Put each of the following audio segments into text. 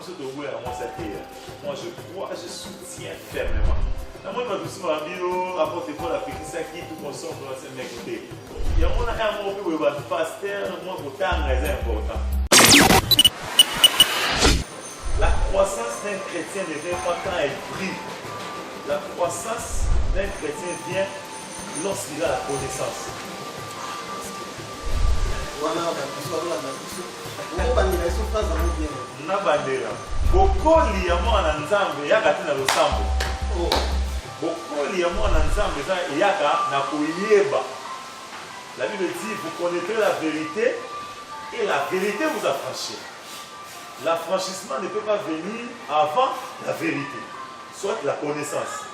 monsieur de Oué, moi, je crois, je soutiens fermement. Moi, je me suis dit, rapportez pour la petite ça qui tout consomme pour se m'écouter. Il y a un mot où le pasteur, moi, autant est important. La croissance d'un chrétien ne vient pas quand elle brille. La croissance d'un chrétien vient lorsqu'il a la connaissance. Bokoli ya mwana nzambe yaka tina losambo. Bokoli ya mwana nzambe yaka na koyeba. La Bible dit vous connaîtrez la vérité et la vérité vous affranchit. L'affranchissement ne peut pas venir avant la vérité, soit la connaissance.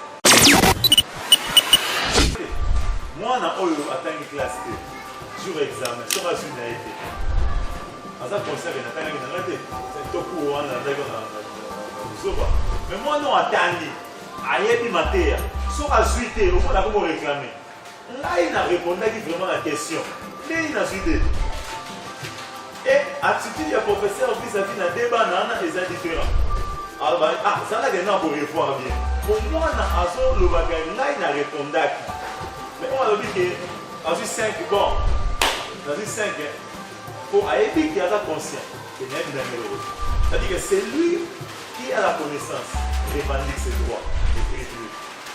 Moi, je suis atteint une classe jour examen, je suis une été. Je suis mais moi, non, attendez. Aïe, matéria. Si je suis suité, on va réclamer. Là, il a répondu vraiment à la question. Mais il a suité. Et l'attitude du professeur vis-à-vis d'un débat est différent. Alors, ça là, il pour revoir bien. Pour moi, là, il a répondu. Mais on a dit que dans 5, bon, dans 5, pour aller qu'il y a la conscience, c'est-à-dire que c'est lui qui a la connaissance, qui revendique ses droits.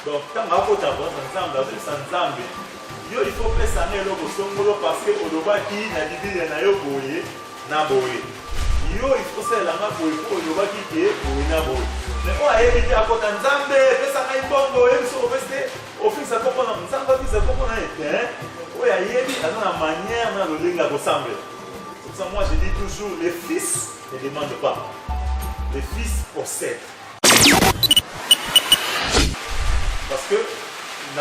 Donc, quand on a fait ensemble, ensemble, il faut faire ça parce que Olobaki n'a dit qu'il y a il faut faire la main pour Olobaki qui est pour Naboye. Mais on a évité à côté Nzambe, ça n'a pas bon, au fil ça comprend Nzambe, ça comprend oui, il y a une manière de le ressembler. C'est pour ça moi je dis toujours les fils ne demandent pas. Les fils possèdent. Parce que vous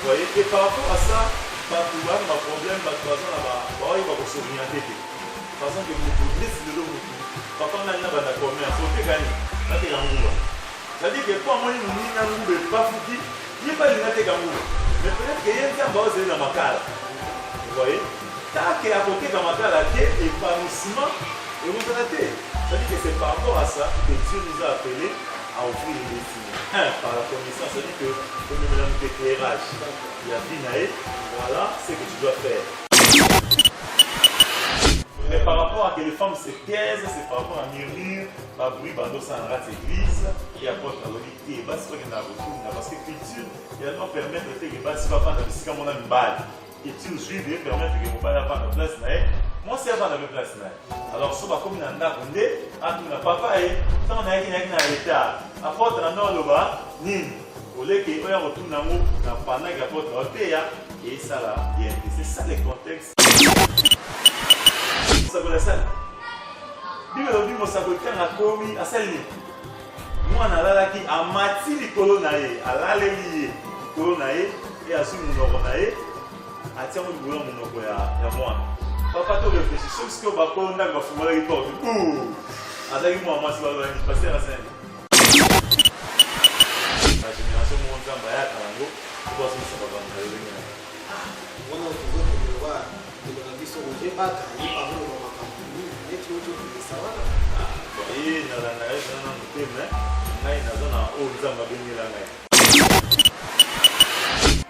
voyez, et par rapport à ça, ma problème, ma il va s'orienter. Par exemple, vous dites de l'eau, papa n'a pas de commerce, il faut gagner. C'est-à-dire que pour moi, il n'y a pas foutu, il n'y a pas de gagner. Mais peut-être qu'il y a un temps où dans ma cale. Vous voyez, tant qu'il y a à côté de ma cale, il y a épanouissement et vous traitez. C'est-à-dire que c'est par rapport à ça que Dieu nous a appelés à ouvrir les destinées. Par la connaissance, c'est-à-dire que nous nous donnons l'éclairage. Il y a Binae, voilà ce que tu dois faire. Mais par rapport à que les femmes se taisent, c'est par rapport à murmure, à bruit, à dos en rate église, et à porte à l'obité, parce que culture, il va nous permettre de faire que si papa n'a pas mon ami bal, culture juive, il permettre que mon père n'a pas de place, moi c'est avant de place. Alors, si on a comme un andakondé, à tout le papa, tant on a un état, à porte à nord là-bas, nin, au lieu qu'il y ait un retour dans le pendant que la porte à l'obité, et ça là, c'est ça le contexte. Ça connaît ça. Bible dit que ça peut faire un commis à celle-là. Moi, on a là qui a mati les colonaïs, à l'allélier, colonaïs, et à suivre mon colonaïs, à tiens mon boulot, mon okoya, et moi. Papa, tu réfléchis, sauf ce que ma colonaïs va foutre les portes. Ouh! Avec moi, c'est pas vrai, je passe à la scène. La génération, mon temps, bah, à Kalango, tu vois, c'est ça, va dans le réveil. On a toujours le voir. Je pas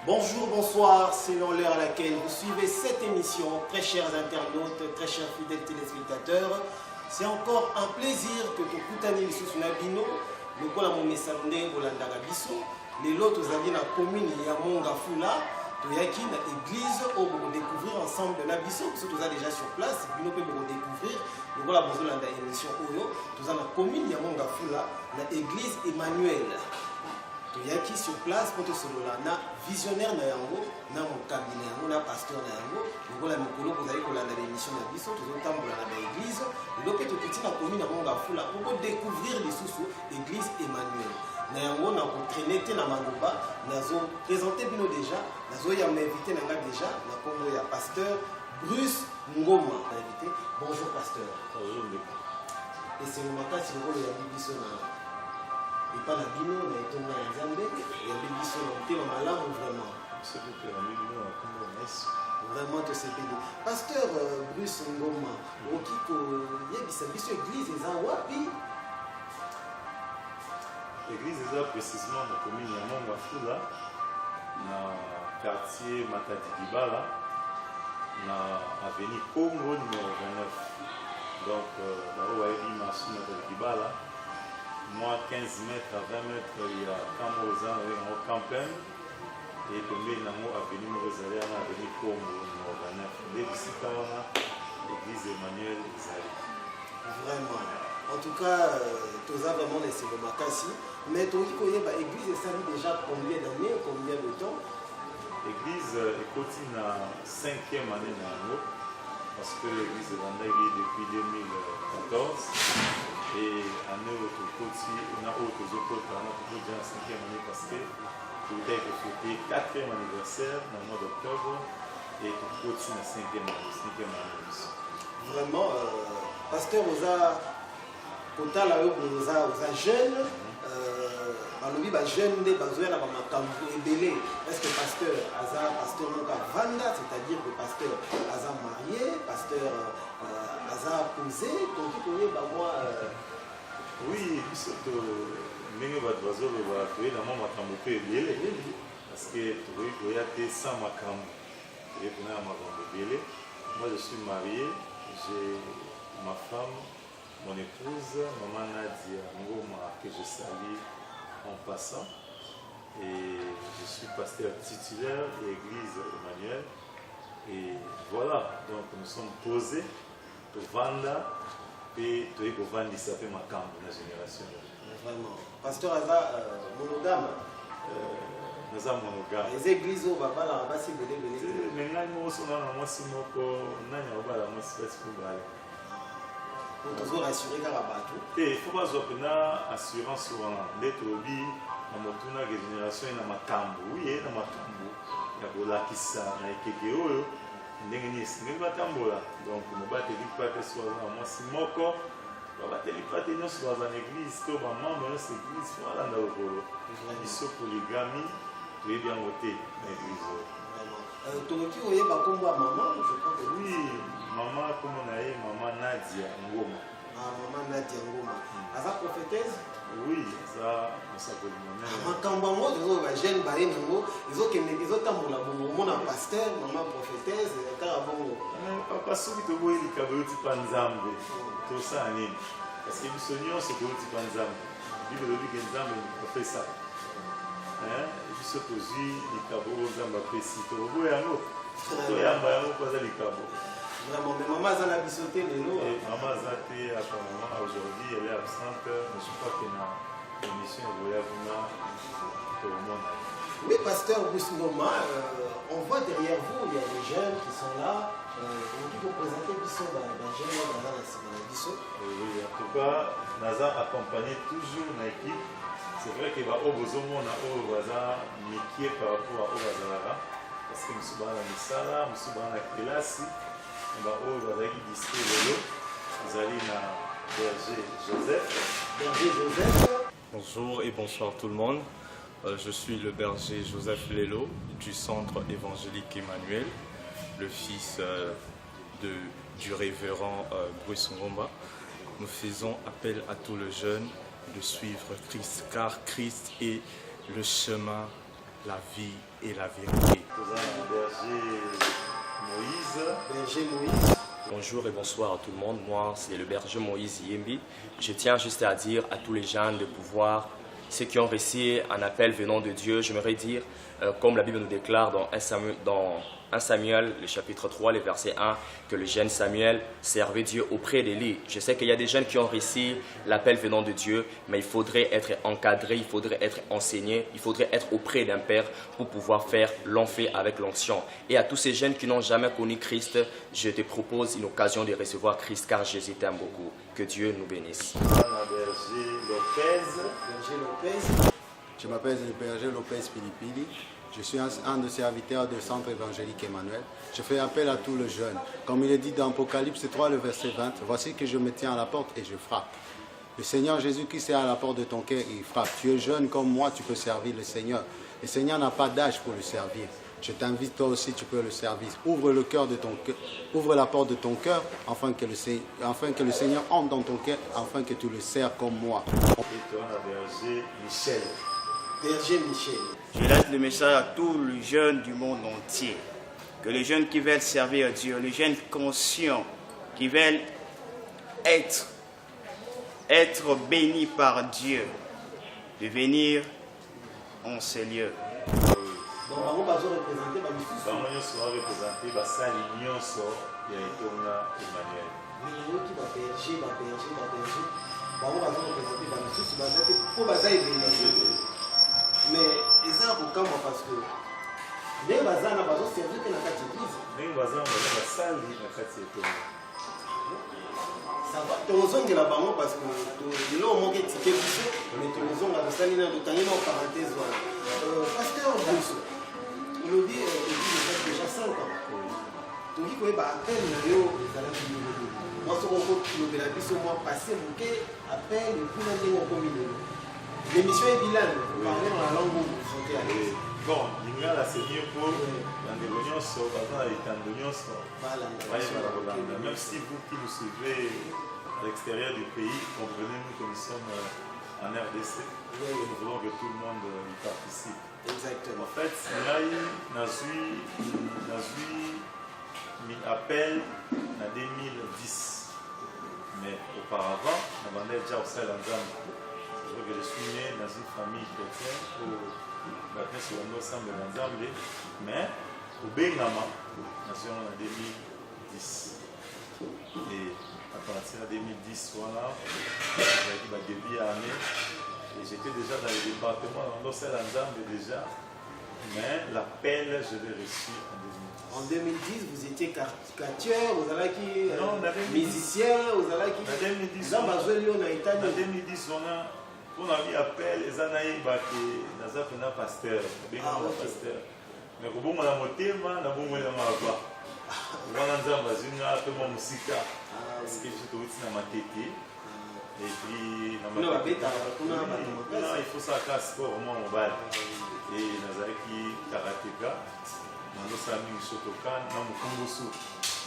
bonjour, bonsoir, selon l'heure à laquelle vous suivez cette émission, très chers internautes, très chers fidèles téléspectateurs. C'est encore un plaisir que tu écoutes sous Nabino, le col à mon message Bolanda Biso, les lots aux alliés la commune Yamonga Fula. Nous avons l'église où nous découvrir ensemble de l'Abisso, parce que nous sommes déjà sur place, nous pouvons découvrir, nous avons besoin de l'émission Oyo, nous avons la commune Yamonga Fula, l'église Emmanuel. Nous avons sur place pour tout cela, nous visionnaire, nous avons cabinet, nous avons pasteur, nous avons l'émission d'Abisso, nous avons l'église, nous avons la commune Yamonga Fula pour découvrir l'église Emmanuel. Nous avons traîné dans Maloba, nous avons présenté déjà, nous avons invité déjà, nous avons pasteur Bruce Ngoma. Bonjour pasteur. Bonjour. Et c'est le matin, si vous voulez, il y a des bisous. Et pas la bino, mais il y a des bisous, il y a des bisous, il y a des bisous, vraiment. C'est pour que la bino, on a Vraiment, te c'est béni. Pasteur Bruce Ngoma, okiko yebisa biso église eza wapi? L'église est là précisément dans la commune de Mongafula, dans le quartier Matadi Dibala, dans l'avenue Congo numéro 29. Donc, là où il y a Matadi Dibala, moi 15 mètres à 20 mètres, il y a Kamozan en campagne, et tombé dans l'avenue Mozalia, dans l'avenue Congo numéro 29. L'église Emmanuel Zali. Vraiment. En tout cas, tu as vraiment laissé le makasi. Mais tu as dit que l'église est salie déjà combien d'années, combien de temps? L'église est continue dans la 5e année parce que l'église est vendue depuis 2014. Et année où tu continue, on a autre chose dans la 5e année parce que tu as fêté 4e anniversaire dans le mois d'octobre et tu continues la 5e année. Vraiment, pasteur Oza. Kota la yo boza jeune balobi ba jeune nde bazoya na ba makambo ebele. Est-ce que pasteur aza pasteur moka vanda, c'est-à-dire que pasteur aza marié, pasteur aza posé, donc il ba moi oui, biso to ndenge bato bazoloba toyei na mwa makambo mpe ebele parce que tokoki koya te sans makambo toyei kona ya makambo ebele. Moi je suis marié, j'ai ma femme, mon épouse, maman Nadia Ngoma, que je salue en passant. Et je suis pasteur titulaire de l'église Emmanuel. Et voilà, donc nous sommes posés pour vendre et pour vendre ça fait ma camp de la génération. Vraiment. Pasteur Aza, monogame. Nous sommes monogames. Les églises où va là, va s'y béler. Mais là, nous sommes dans moi, si nous sommes pour toujours rassurer car bateau. Et il faut pas avoir une assurance sur les tobi na motuna ke génération na makambo. Oui, na makambo. Ya bola kisa na ekeke oyo ndenge ni singa batambola. Donc mo bateli pate sur moi si moko ba bateli pate no sur dans l'église to ba membre de l'église faut aller dans le rôle. Biso polygamie, tu es bien voté dans l'église. Toki oyeba kombo maman, je crois que oui. Maman, comme on a eu, maman Nadia Ngoma. Ah, maman Nadia Ngoma. Aza prophétesse? Oui, ça, on s'appelle maman. Makambango, les jeunes baïs, ils ont tambola bongo, mon pasteur, maman prophétesse, carabongo. Papa, ceux qui te voient, ils cabot panzambe. Tout ça, parce que nous sommes ce que tu panzambe. Bible dit que Nzambe fait ça. Hein? Et puis ce que les cabot, Nzambe fait si. Tu vois, yango. Tu vois, yango, pas les cabot. Vraiment, mais maman a la bisoté de l'eau. Maman a été à ton moment aujourd'hui, elle est absente. Je ne suis pas que dans l'émission de Voyaguna tout le monde. Oui, pasteur Ngoma, on voit derrière vous, il y a des jeunes qui sont là. Donc il faut présenter Bissot dans les jeunes dans la Bissot. Oui, en tout cas, Naza accompagné toujours l'équipe. C'est vrai qu'il va au besoin de Obaza, Mickey par rapport à Obazalara. Parce que nous sommes dans la Missala, nous sommes dans la classe. Vous allez dans Berger Joseph. Berger Joseph. Bonjour et bonsoir tout le monde. Je suis le berger Joseph Lelo du centre évangélique Emmanuel, le fils du révérend Bruce Ngoma. Nous faisons appel à tous les jeunes de suivre Christ, car Christ est le chemin, la vie et la vérité. Berger Moïse. Bonjour et bonsoir à tout le monde. Moi, c'est le berger Moïse Yembi. Je tiens juste à dire à tous les jeunes de pouvoir, ceux qui ont reçu un appel venant de Dieu, j'aimerais dire, comme la Bible nous déclare dans 1 Samuel, le chapitre 3, le verset 1, que le jeune Samuel servait Dieu auprès d'Élie. Je sais qu'il y a des jeunes qui ont reçu l'appel venant de Dieu, mais il faudrait être encadré, il faudrait être enseigné, il faudrait être auprès d'un père pour pouvoir faire l'enfer avec l'onction. Et à tous ces jeunes qui n'ont jamais connu Christ, je te propose une occasion de recevoir Christ, car Jésus t'aime beaucoup. Que Dieu nous bénisse. Berger Lopez. Je m'appelle le berger Lopez Pilipili. Je suis un des serviteurs du centre évangélique Emmanuel. Je fais appel à tous les jeunes. Comme il est dit dans Apocalypse 3, le verset 20, « Voici que je me tiens à la porte et je frappe. » Le Seigneur Jésus-Christ est à la porte de ton cœur et il frappe. Tu es jeune comme moi, tu peux servir le Seigneur. Le Seigneur n'a pas d'âge pour le servir. Je t'invite toi aussi, tu peux le servir. Ouvre le cœur de ton cœur, ouvre la porte de ton cœur, afin que le Seigneur entre dans ton cœur, afin que tu le sers comme moi. Et toi, la berger Michel. Berger Michel. Je laisse le message à tous les jeunes du monde entier. Que les jeunes qui veulent servir Dieu, les jeunes conscients, qui veulent être bénis par Dieu, de venir en ces lieux. Donc, on va représenter la mission. Bango nyonso barepresente basali nyonso ya etonga Emmanuel. Mais qui va berger. Bango va représenter la mission. Pour baza évangile. Mais ils ont beaucoup parce que les bazana bazo servir que na kati église. Ndenge bazanga basali na kati etonga. Ça va tozongela bango parce que lelo moke ticket biso mais tozonga tosali na totangina en parenthèse voilà. Pasteur Bruce. On dit déjà 5 ans. Tu dis que appel moi ce qu'on peut la biso moi passé bouquet appel et puis là on combine. L'émission est bilingue, vous parlez dans la langue où vous chantez à l'aise. Bon, lingala c'est mieux pour bandeko nyonso baza na etando nyonso. Voilà. Même si vous qui nous suivez à l'extérieur du pays, comprenez-nous que nous sommes en RDC et nous voulons que tout le monde y participe. Exactement. En fait, nazui appel en 2010. Mais auparavant, on avait déjà au sein d'Anzam. C'est vrai que je suis né dans une famille chrétienne où maintenant c'est ensemble d'Anzam. Mais au Bengama, nous sommes en 2010. Et à partir de 2010, voilà, j'ai dit ma début année. Et j'étais déjà dans le département d'Anzam déjà. Mais l'appel, je l'ai reçu en 2010. En 2010, vous étiez caricature, vous allez qui musicien, vous allez qui. En 2010, en 2010, on a mis appel, et on a eu un pasteur. Pasteur. Mais quand on a monté, on a monté dans ma voix. On a dit que mon musique, parce que je suis dans ma tête. Et puis, il faut ça casse sport au moins mobile. Et Nazaki Karateka, Nanosami Shotokan, Namukungosu.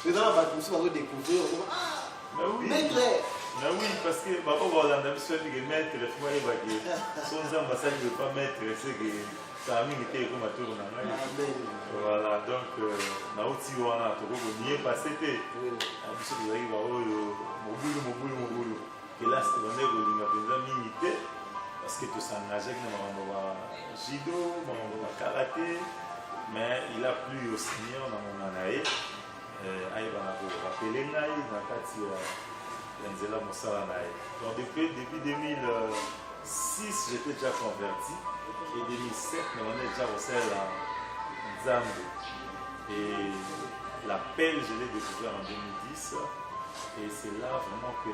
Mais dans la bataille, vous allez découvrir. Mais oui. Mais oui, parce que Papa Hollande, je suis maître, il faut aller baguer. Son ambassade ne veut pas mettre, c'est que ça a mis le comme à tour. Voilà, donc, Naouti Wana, tu n'y es pas, c'était. Abusé de l'arrivée, Moboulou. Et là, c'est vraiment une minute. Parce que tout s'engageait dans le judo, dans le karaté, mais il a plu au Seigneur dans mon anaïe. Il va rappeler Naï dans le quartier Nzela Moussala. Donc depuis 2006, j'étais déjà converti. Et 2007, on est déjà au sein de Nzambe. Et l'appel, je l'ai découvert en 2010. Et c'est là vraiment que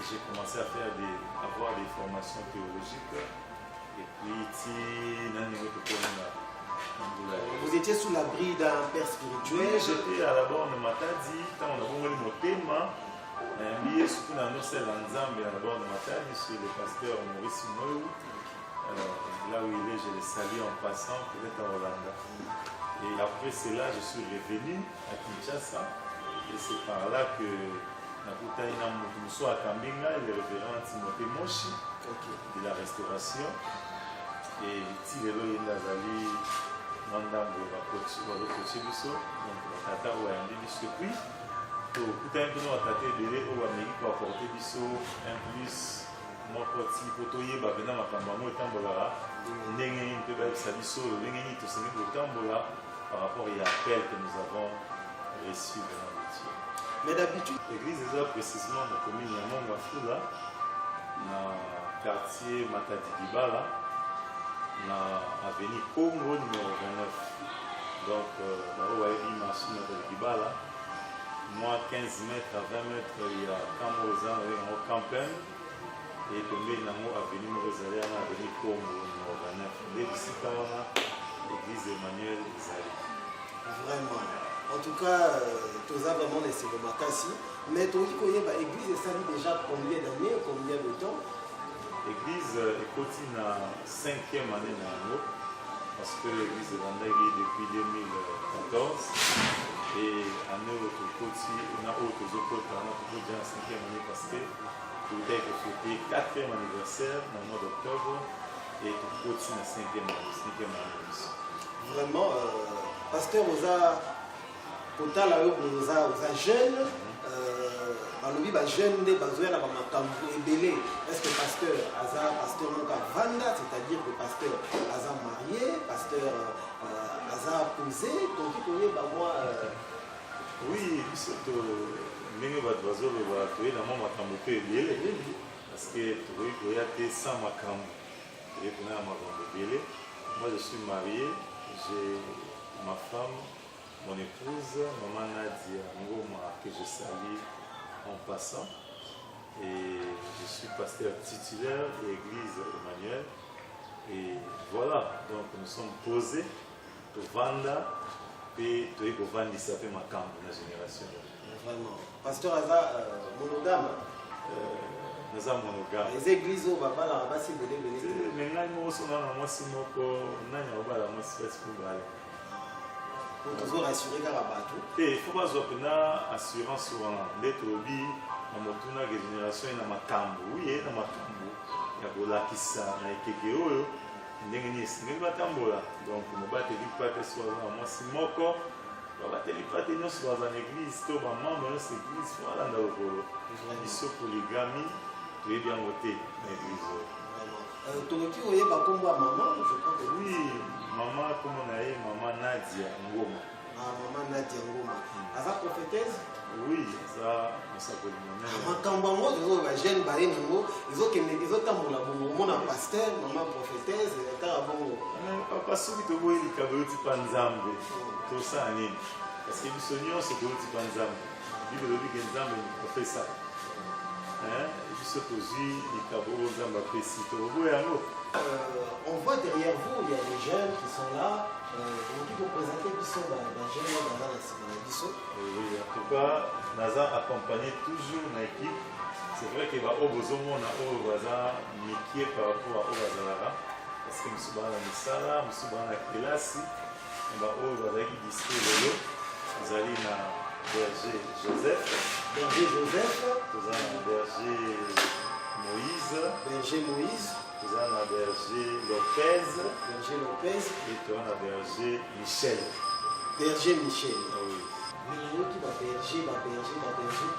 j'ai commencé à avoir des formations théologiques. Et puis, vous étiez sous l'abri d'un père spirituel. J'étais à la borne de Matadi, quand on a voulu mon thème. Surtout dans nos selles en Zambie, à la borne de Matadi, chez le pasteur Maurice Moïou. Là où il est, je le salue en passant, peut-être à Hollande. Et après cela, je suis revenu à Kinshasa. Et c'est par là que Nakutaina Moutoumousso à Kambinga, le révérend Timothée Moshi de la restauration. Et Tilelo Yendazali, Mandambo, Wakoche Biso, donc Tata Ouayandi Biso. Puis, Kutaina Moutoumousso a Tata Bélé, au Amérique, pour apporter Biso un plus, mon petit potoyer, Babena Makambamo et Tambolara, Nengen, Peba Sabiso, le Nengen, tout ce qui est Tambola, par rapport à l'appel que nous avons reçu de la métier. Mais d'habitude, l'église est là précisément dans la commune de Mongafula, dans le quartier Matadi Dibala, dans l'avenue Congo numéro 29. Donc, là où il y a une machine de Dibala, moi 15 mètres à 20 mètres, il y a Kamozan avec un campagne, et tombé dans l'avenue Morizalé, dans l'avenue Congo numéro 29. L'église Emmanuel Zali. Vraiment. En tout cas, tous vraiment laissé le Makassi. Mais tu dis que l'église est salie déjà combien d'années, combien de temps? L'église est continue la 5e année. parce que l'église de Vandagi depuis 2014 et en autre côté, on a autre côté, on a toujours déjà en 5e année parce que vous avez fêté 4e anniversaire dans le mois d'octobre et tout côté dans 5e année. Vraiment, pasteur Oza, Kota la Oza jeune, balobi ba jeune nde bazoya na ba makambo ebele. Est-ce que pasteur Aza pasteur Moka Vanda, c'est-à-dire que pasteur Aza marié, pasteur Aza posé, donc il connaît ba moi oui, surtout ndenge bato bazoloba toyei na mwa makambo mpe ebele parce que tokoki koya te sans makambo toyei kona ya makambo ebele. Moi je suis marié, j'ai ma femme, mon épouse, maman Nadia Ngoma, que je salue en passant, et je suis pasteur titulaire de l'église Emmanuel. Et voilà, donc nous sommes posés pour vendre et pour vendre ça fait ma camp de la génération. Vraiment. Pasteur Aza monogame. Nous sommes monogames. Les églises au Baba la Rabasi de l'Ébélé. Mais là, nous sommes dans moi, si nous avons moi, c'est pour aller. Pour toujours rassurer Karabatou. Et il faut pas avoir une assurance sur l'être obi, dans ma génération, dans ma cambo. Oui, dans ma cambo. Il y a de la qui ça, il y a quelques donc, je ne vais pas te dire que je suis moi, si mon corps, je ne vais pas te dire que je suis dans l'église, je suis membre de l'église, je suis dans le polo. Ils sont polygamie, tu es bien voté dans l'église. Tu es maman, je crois que oui, maman, comme on a eu, maman Nadia Ngoma. Ah, maman Nadia Ngoma. Elle est prophétesse? Oui, ça s'appelle mon quand ils ont jeune barré ils ont un pasteur, maman prophétesse, papa soki toboyi likabo ti pa nzambe tosala nini parce que biso nyonso toyoti pa nzambe bible elobi ke nzambe profesa biso tozwi likabo oyo nzambe apesi toboya yango. On voit derrière vous, il y a des jeunes qui sont là. Donc il faut présenter Bisso, les jeunes dans la Bisso. Oui, en tout cas, Naza accompagné toujours l'équipe. C'est vrai que Obozomon a Obaza Mikie par rapport à Obazalara. Parce que nous sommes dans la Misala, nous sommes dans la classe. Et Obaza qui distribue nous allons dans Berger Joseph. Berger Joseph. Nous allons dans Berger Moïse. Berger Moïse. Nous allons à Berger Lopez. Berger Lopez. Et nous allons à Berger Michel. Berger Michel. Oui. Mais il y a qui va berger, va berger, va berger.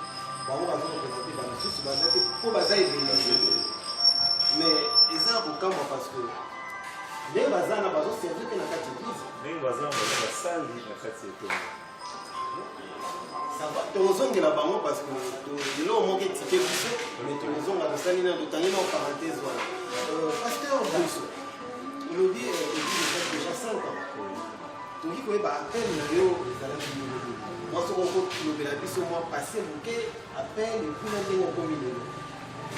On va représenter dans le sous pour baza évoluer. Mais ils ont beaucoup parce que les bazar n'a pas servi que la catégorie. Les bazar la salle la catégorie. Ça va, tu as la banque parce que là on manque de tickets mais tu as la salle dans en parenthèse. Pasteur Bousso, il a dit déjà 5 ans. Tu dis que appel moi ce qu'on peut la biso moi passer bouquet appel et puis on combiné.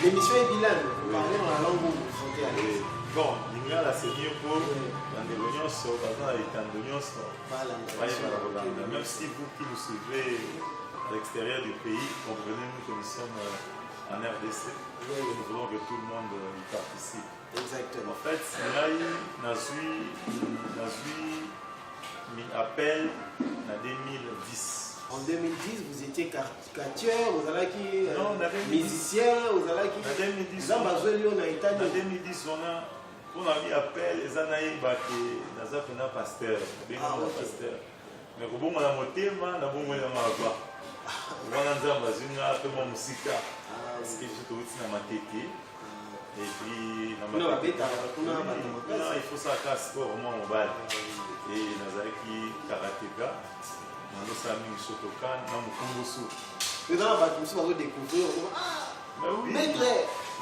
L'émission est bilingue, vous parlez dans la langue où vous vous sentez à l'aise. Bon, il y a la série pour dans des réunions sur même si vous qui nous suivez à l'extérieur du pays, comprenez-nous que nous sommes en RDC. Nous voulons que tout le monde y participe. Exactement. En fait, appel en 2010. En 2010, vous étiez caricature, vous allez qui musicien, vous allez qui. En 2010, on a mis appel, les anaïs dans un pasteur. Mais pour moi, on a monté, on a bon moyen de on a un peu de musique. Parce que je suis dans ma tête. Et puis, il faut ça casse sport au moins au bal. Et Nazaki Karateka, nous sommes mis Shotokan, nous sommes mais dans la bâtiment, on va découvrir. Maître!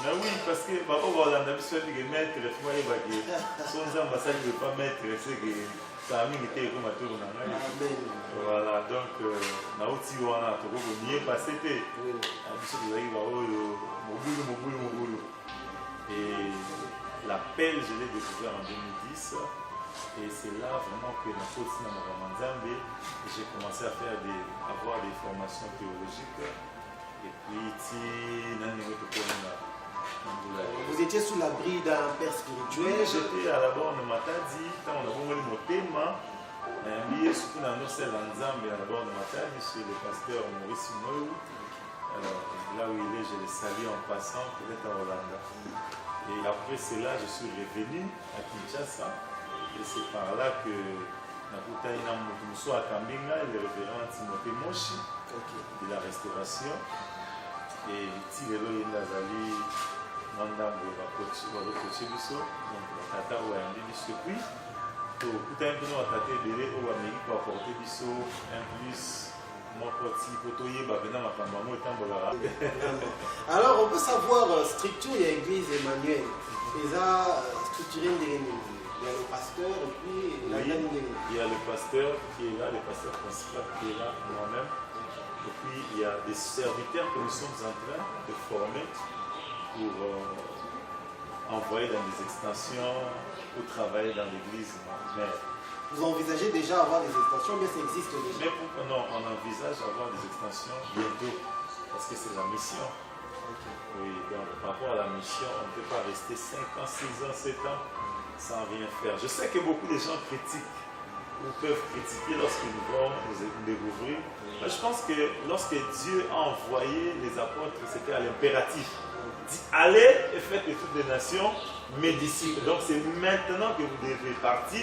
Mais oui, parce que papa va dans l'habitude de maître, il faut aller baguer. Son ambassade ne veut pas mettre, c'est que ça a mis été comme à tout le monde. Voilà, donc, nous avons aussi eu passé. Et l'appel, je l'ai découvert en 2010. Et c'est là vraiment que j'ai commencé à avoir des formations théologiques. Et puis, Vous étiez sous l'abri d'un père spirituel. J'étais à la borne Matadi, quand on a voulu mon thème, un billet surtout dans nos selles en Zambie, à la borne Matadi, chez le pasteur Maurice Moyou. Là où il est, je le salue en passant, peut-être en Hollande. Et après cela, je suis revenu à Kinshasa. Et c'est par là que Nakutaina Moutoumso à Kambinga, le révérend Timothée Moshi de la restauration. Et Tirelo Yendazali, Mandambo, Bakochi Biso, donc Tata Ouayandi Biso. Puis, tout un peu nous attaqué Bélé au Amérique pour apporter Biso un plus. Alors on peut savoir structure de l'église Emmanuel. Ils ont structuré il y a le pasteur et puis la dame. Il y a le pasteur qui est là, le pasteur principal qui est là, moi-même. Et puis il y a des serviteurs que nous sommes en train de former pour envoyer dans des extensions ou travailler dans l'église mère. Vous envisagez déjà avoir des extensions, mais ça existe déjà. Mais non, on envisage avoir des extensions bientôt, parce que c'est la mission. Oui, donc par rapport à la mission, on ne peut pas rester 5 ans, 6 ans, 7 ans sans rien faire. Je sais que beaucoup de gens critiquent ou peuvent critiquer lorsqu'ils vont nous découvrir. Mais je pense que lorsque Dieu a envoyé les apôtres, c'était à l'impératif. Dit allez et faites de toutes les nations mes disciples. Donc c'est maintenant que vous devez partir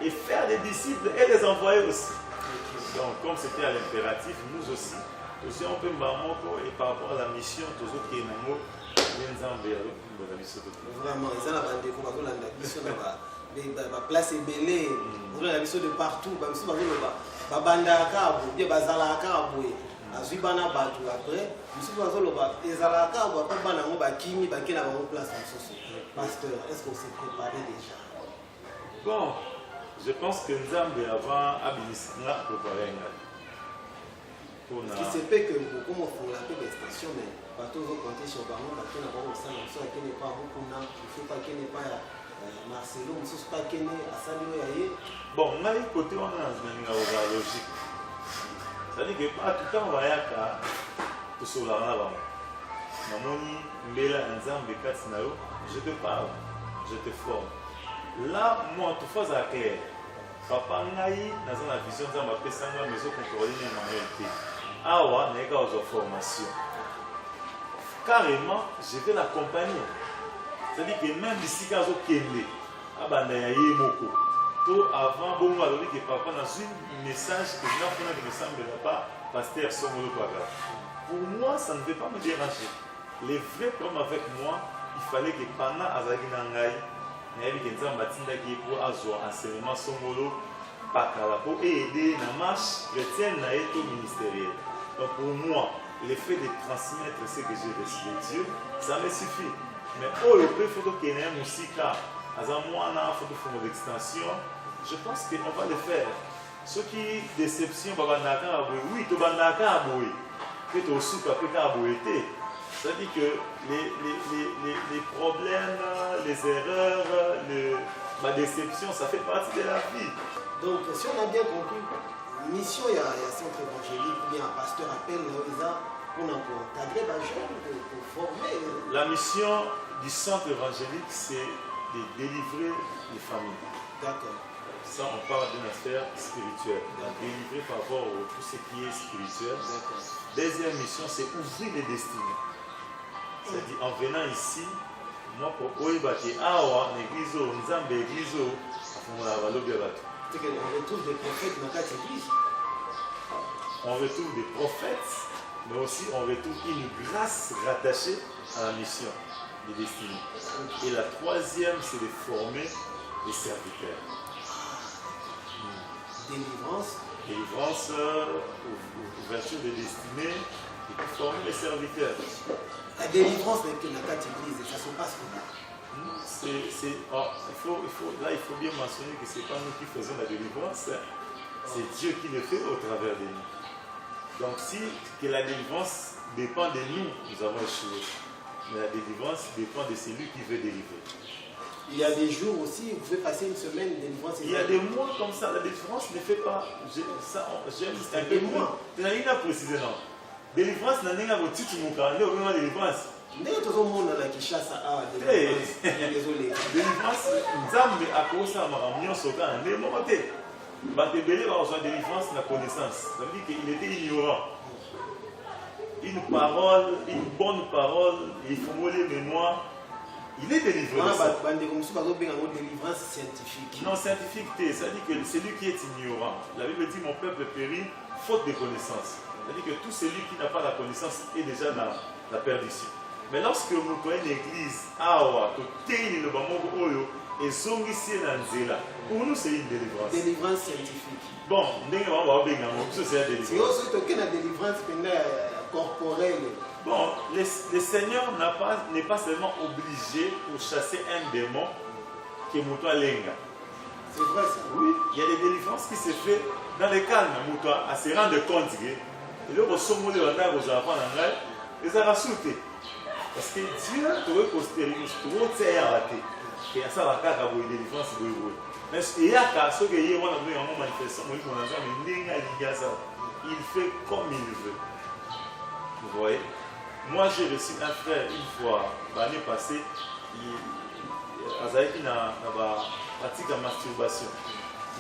et faire des disciples et les envoyer aussi. Donc comme c'était à l'impératif, nous aussi on peut et par rapport à la mission, tous autres qui sont vraiment, ils ont la mission la place est belée, ils ont la mission de partout, babanda akabu, bien bazala akabu, azibana batu après, monsieur bazoloba, ezala akabu après bana ngo bakimi bakina ba place mosusu. Pasteur, est-ce qu'on s'est préparé déjà? Bon, je pense que Nzambe avant Abilisna préparé un. Ce qui se fait que beaucoup font la paix d'extension, mais pas tous vont compter sur Baron, parce qu'il n'y a pas de sang, qui n'est pas Rukuna, il ne faut pas qu'il n'y ait pas Marcelo, il ne faut pas qu'il n'y ait Assalio Yaye. Bon, on a les côtés, on a la logique. C'est-à-dire que pas tout le temps, on va y avoir tout sur la rana. Namoni, Mbela, Nzambe, Katsinayo, je te parle, je te forme. Là, moi, tout fois à clair. Papa Ngaï, dans la vision de ma personne, mais au contrôle de ma réalité. Awa n'est qu'à aux formations. Carrément, je vais l'accompagner. C'est-à-dire que même ici, quand je suis Abandaya Moko, tout avant, bon, on a dit que papa n'a eu un message que je n'ai pas fait, ne semble pas, pasteur Somolo Paga. Pour moi, ça ne veut pas me déranger. Les vrais problèmes avec moi, il fallait que pendant Azagi Nangaï, il y avait des gens qui pour avoir enseignement Somolo, pour aider dans la marche chrétienne au ministériel. Donc pour moi, le fait de transmettre ce que j'ai reçu de Dieu, ça me suffit. Mais au lieu de faire qu'il y ait un musica, à un mois, il faut faire l'extension, je pense qu'on va le faire. Ce qui déception, oui, tu vas que tu as aussi été. C'est-à-dire que les problèmes, les erreurs, la déception, ça fait partie de la vie. Donc, si on a bien compris, mission, il y a un centre évangélique, ou bien un pasteur appelle pour encadrer les jeunes, pour former. La mission du centre évangélique, c'est de délivrer les familles. D'accord. Ça, on parle d'une affaire spirituelle. Délivrer par rapport à tout ce qui est spirituel. Deuxième mission, c'est ouvrir les destinées. C'est-à-dire, en venant ici, moi, pour Oibaki, Awa, l'église, Nzambe, l'église, on retrouve des prophètes dans cette église. On retrouve des prophètes, mais aussi on retrouve une grâce rattachée à la mission des destinées. Et la troisième, c'est de former les serviteurs. Délivrance. Délivrance, ouverture des destinées, et pour former les serviteurs. La délivrance n'est que dans cette église, et ça se passe comment? Il faut bien mentionner que ce n'est pas nous qui faisons la délivrance, c'est Dieu qui le fait au travers de nous. Donc si que la délivrance dépend de nous, nous avons échoué. Mais la délivrance dépend de celui qui veut délivrer. Il y a des jours aussi, vous pouvez passer une semaine de délivrance. Il y a des mois comme ça, la délivrance ne fait pas. J'aime un peu moins. Tu n'as rien à préciser, non. Délivrance, n'a rien à voir. Tu m'as délivrance. ndenge tozomona na Kinshasa awa désolé délivrance nzambe akosala makambo nyonso kaka na ndenge moko te bato ebele bakozwa délivrance na connaissance, ça veut dire qu'il était ignorant. Une parole, une bonne parole, il faut les mémoires, il est délivré. Délivrance scientifique. Non, scientifique, c'est-à-dire que celui qui est ignorant, la Bible dit mon peuple périt faute de connaissance. C'est-à-dire que tout celui qui n'a pas la connaissance est déjà dans la perdition. Mais lorsque nous voyons l'église, pour nous c'est une délivrance. Délivrance scientifique. Bon, c'est une délivrance. C'est une délivrance corporelle. Bon, le Seigneur n'est pas seulement obligé pour chasser un démon qui est Moutoua Lenga. C'est vrai ça? Oui, il y a des délivrances qui se font dans le calme, Moutoua, à se rendre compte que et là, on se met aux enfants en Angal, les a rassoutés. Parce que Dieu doit postériser, tout c'est raté. Et ça va faire une délivrance. Mais il y a ceux qui ont une manifestation, il fait comme il veut. Vous voyez? Moi, j'ai reçu un frère une fois, l'année passée, il a pratique la masturbation.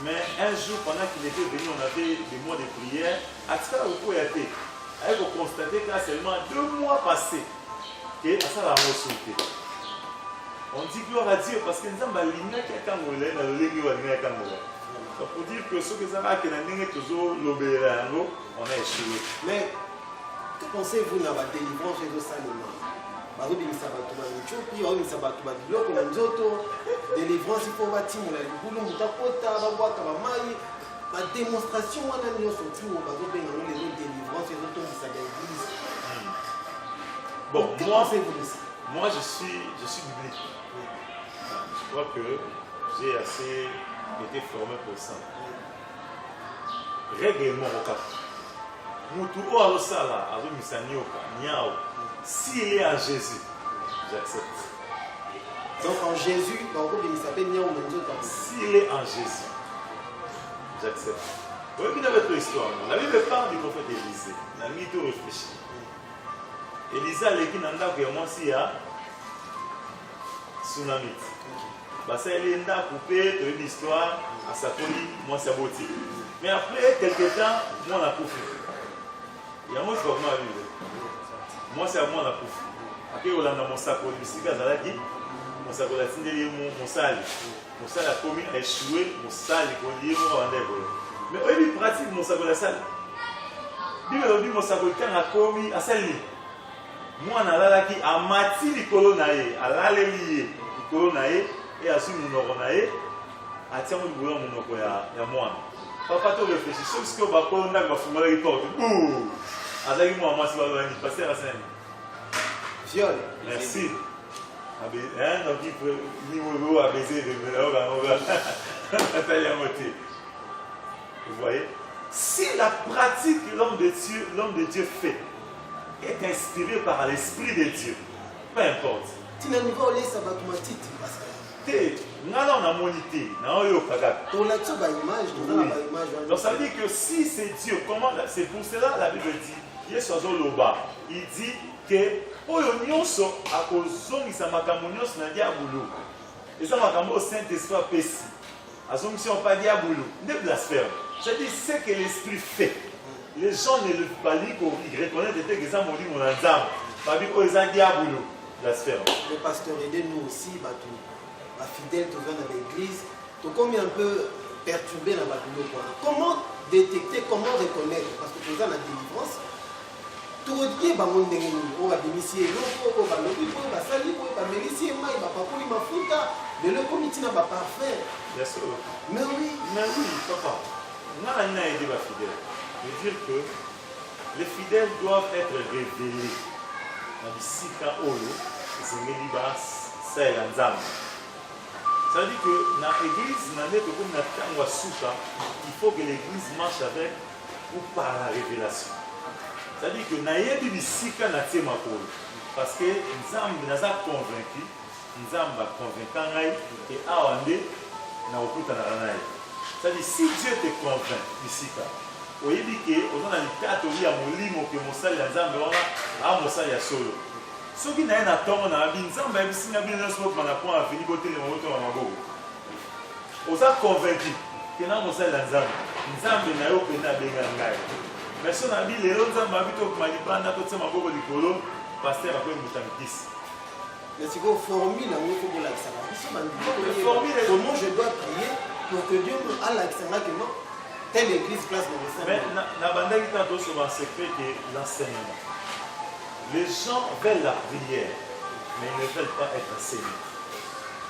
Mais un jour, pendant qu'il était venu, on avait des mois de prière. À ce moment-là, vous constater qu'il y a seulement 2 mois passés que ça va ressortir. On dit gloire à Dieu parce que nous avons l'ingé qui est congolais, nous avons l'ingé qui est congolais. Donc pour dire que ceux qui ont été toujours l'obéir, on a échoué. Mais que pensez-vous de la délivrance de Salomon? Délivrance, il faut bâtir la démonstration, on a mis surtout délivrance et l'église. Bon, que pensez-vous de ça? Moi je suis biblique. Je crois que j'ai assez été formé pour ça. Règlement au cap. Moutou Alosala, s'il est en Jésus, j'accepte. Donc en Jésus, s'il est en Jésus, j'accepte. Vous voyez votre histoire. La Bible parle du prophète Élisée. La Bible tout réfléchit. Élisée a l'équipe dans le si à tsunami. Parce qu'elle est coupée, tu as une histoire à sa folie, moi c'est abouti. Mais après quelques temps, moi on a coupé. Il y a un autre comment vivre. Moi c'est à moi on a coupé. Après on a mon sac au lycée, mon sac au latin, mon sale. Mon sale a commis à échouer, mon sale est collier, mon rendez-vous. Mais au début pratique mon sac au la salle. Bible dit mon sac au quand a commis à salle. Moi on a là qui a mati likolo nae, a la lié likolo nae et a su munoko nae, a tiens mon boulot munoko ya moi. Papa to réfléchit sur ce que va ko na va fumala ki porte. Ouh. Azaki moi si va venir passer à scène. Viol. Merci. Donc il peut niveau à baiser de vous voyez? Si la pratique que l'homme de Dieu fait est inspiré par l'Esprit de Dieu, peu importe. Donc ça veut dire que si c'est Dieu, comment c'est pour cela la Bible dit, il dit que oyo nyonso akozongisa makambo nyonso na diabolo. Eza makambo Saint-Esprit apesi. Azongisi pas diabolo, ne blasphème. C'est-à-dire ce que l'Esprit fait. Les gens ne le valent qu'au reconnaître que ça m'a dit mon âme. Babi oza diabolo, blasphème. Le pasteur aidez-nous aussi, fidèles dans l'église, comme un peu perturbé dans la comment détecter, comment reconnaître, parce que nous avons la délivrance. Tout le monde est on va démissionner, on va lever, on va salir, on va mélicier, on va papouler ma fouta, le comité n'a pas parfait. Bien sûr. Mais oui, papa. On a aidé les fidèles. Je veux dire que les fidèles doivent être révélés. Dans le Sika Olo, c'est un libas, c'est un zam. Ça veut dire que dans l'église, il faut que l'église marche avec ou par la révélation. C'est-à-dire que nayebi bisika na tie makolo parce que nzambe naza convaincu nzambe a convaincant ngai que awande na okuta na naye. C'est-à-dire si Dieu te convainc bisika oyebi que ozana litato ya molimo que mosali ya nzambe wana a mosali ya solo. soki na ye na ntongo na abi nzambe ayebisinga bino nyonso bokoma mpo aveni botelema botonga maboko oza convaincu ke na mosalela nzambe na yo mpenza abenga ngai mais so na bi lelo nzambe abi tokoma libanda totia maboko likolo paster akoye moto amikisi mais si vous formule comment je dois prier pour que Dieu a l'accent que non telle église place dans le sein. Mais na bandaki tanto sur un secret que l'enseignement. Les gens veulent la prière, mais ils ne veulent pas être enseignés.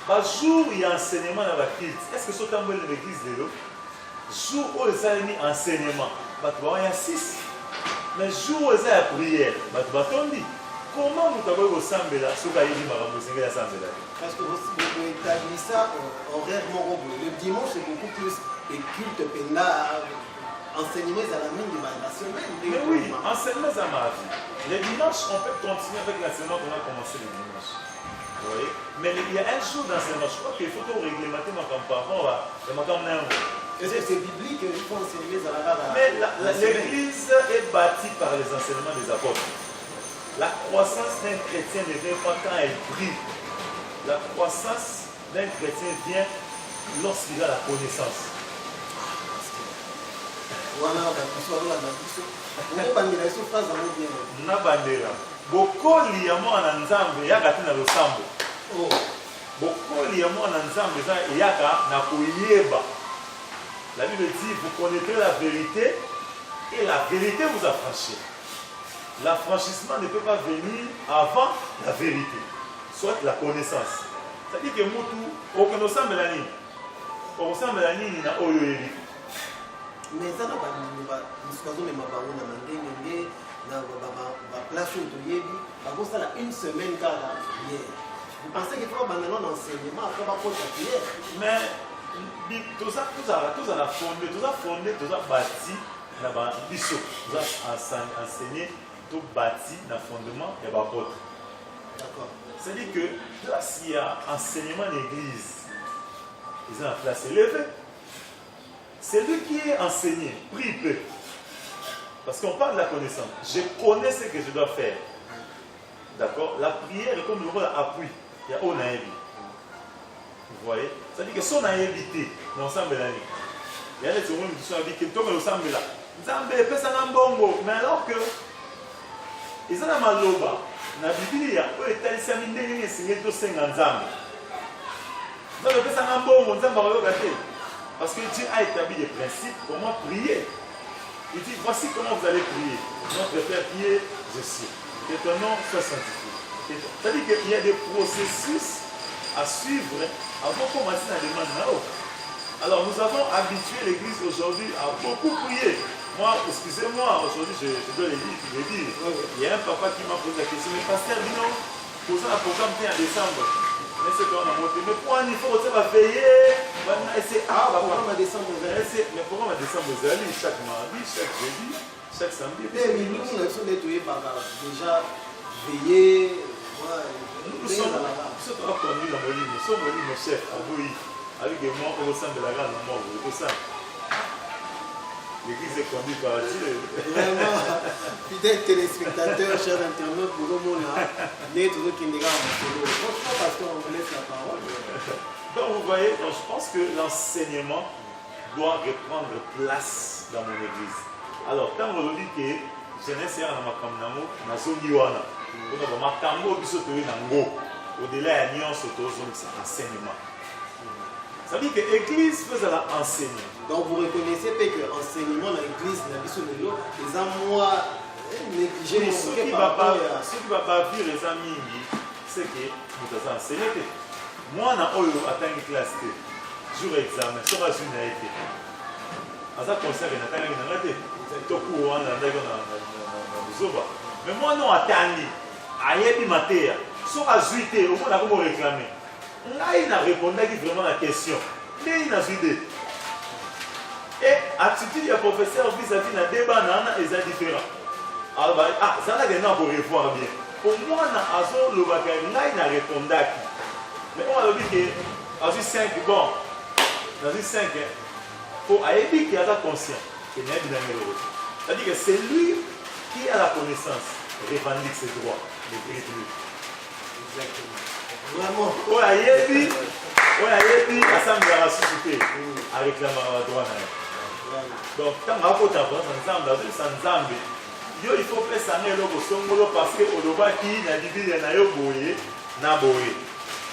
Par jour, il y a enseignement dans la culte. Est-ce que ce temps où l'église de l'eau, jour où ils ont mis enseignement, il y a 6. Mais jour où ils ont la prière, il y a comment vous avez ressemblé là, ce que vous avez dit, parce que vous établissez ça horaire le dimanche, c'est beaucoup plus de culte pénal, enseignement à la mine de la semaine. Mais oui, enseignement à ma vie. Les dimanches, on peut continuer avec l'enseignement qu'on a commencé le dimanche. Vous voyez? Mais il y a un jour d'enseignement, je crois qu'il faut réglementer par rapport à c'est biblique, il faut enseigner à la mais l'église est bâtie par les enseignements des apôtres. La croissance d'un chrétien ne vient pas quand elle prie. La croissance d'un chrétien vient lorsqu'il a la connaissance. Bokoli ya mwana nzambe yaka tina losambo. Bokoli ya mwana nzambe yaka na koyeba. La Bible dit vous connaîtrez la vérité et la vérité vous affranchit. L'affranchissement ne peut pas venir avant la vérité, soit la connaissance. C'est-à-dire que Moutou, aucun ne semble la ligne. On semble la ligne, il n'a pas eu. Mais ça n'a pas dit, mais ma baronne a mandé, ma place où tu y es, ça a une semaine car la prière. Vous pensez qu'il faut abandonner l'enseignement après la prière? Mais tout ça a fondé, tout ça bâti, tout ça enseigné. Tout bâti dans le fondement et l'apôtre. D'accord. C'est-à-dire que là, s'il y a enseignement d'église, ils ont la place élevée. Celui qui est enseigné, prie peu. Parce qu'on parle de la connaissance. Je connais ce que je dois faire. D'accord? La prière est comme le rôle d'appui. Il y a on a évité. Vous voyez? C'est-à-dire que si on a évité, nous sommes là. Il y a des gens qui sont habitués, nous sommes là. Mais alors que ils ont maloba na Biblia o etalisa mindenge esinge to senga nzambe. Donc pesa na mbongo nzambe ayoka te. Parce que Dieu a établi des principes comment prier. Il dit voici comment vous allez prier. Notre Père qui est je sais. Que ton nom soit sanctifié. C'est-à-dire qu'il y a des processus à suivre avant de commencer à demander. Alors nous avons habitué l'église aujourd'hui à beaucoup prier. Moi, excusez-moi, aujourd'hui je dois le dire. Il y a un papa qui m'a posé la question, mais pasteur Dino, pour ça, le programme vient en décembre. Mais c'est qu'on a monté. Mais pour un niveau, ça va veiller. Le programme à décembre, le programme à décembre, vous allez chaque mardi, chaque jeudi, chaque samedi. Mais nous, nous sommes nettoyés par déjà veiller. Nous sommes conduits dans le livre. Nous sommes le chef, avec des morts au sein de la grande mort. Tout ça. L'église est conduite par Dieu. Vraiment, fidèles téléspectateurs, chers internautes, pour le monde là, n'est toujours qui n'est pas franchement, parce qu'on vous laisse la parole. Donc vous voyez, donc, je pense que l'enseignement doit reprendre place dans mon église. Alors, quand vous dites que jeunesse est en makamnamo, na zongiwana, on a makambo qui se trouve dans go. Au-delà de l'union, c'est enseignement. Ça veut dire que l'église faisait l'enseignement. Donc vous reconnaissez que l'enseignement dans l'église, les amours négligés, ce qui ne va pas vivre les amis, c'est que nous avons enseigné. Moi, je suis en classe, jour examen, je suis en été. Je suis conseil, je suis en été. Mais moi, non, attendez. Aïe, maté, si je suis en été, on va réclamer. Là, il a répondu vraiment à la question. Mais il a idée. Et l'attitude du professeur vis-à-vis d'un débat est différent. Alors, ça n'a rien à revoir bien. Pour moi, là, il a répondu. Mais on a dit que dans 5, bon, dans 5, il faut qu'il y ait conscient. C'est-à-dire que c'est lui qui a la connaissance, revendique ses droits, de plus. Vraiment. oyo ayebi asambelaka susu te areklamaka droit na ye. Donc ntango akota vrance na nzambe azolisa nzambe yo il faut pesanga eloko songolo parce que olobaki na biblia na yo boye na boye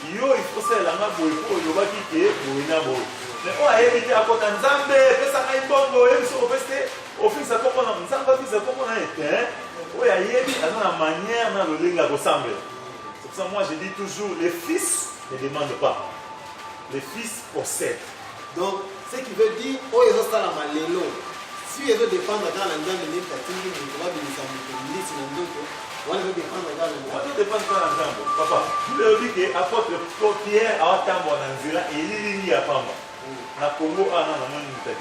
yo il faut salelanga boye mpo olobaki ke boye na boye mais oyo ayebi te akota nzambe pesanga ibongo oyebi so opesi te ofingisa kombo na nzambe afingisa kombo na ye te oyo ayebi aza na manière na lolenge ya kosambela. C'est pour ça moi je dis toujours les fils ne demandent pas, les fils possèdent. Donc, ce qui veut dire, oh, ils ont ça la malélo. Si ils veulent défendre dans la langue, ils vont dire, ils vont dire, on veut défendre dans la langue. On veut défendre dans la langue. Papa, vous leur dites qu'apôtre Pierre a attendu en Anzira et il y a pas mal. Na Congo, ah non, non, non, non,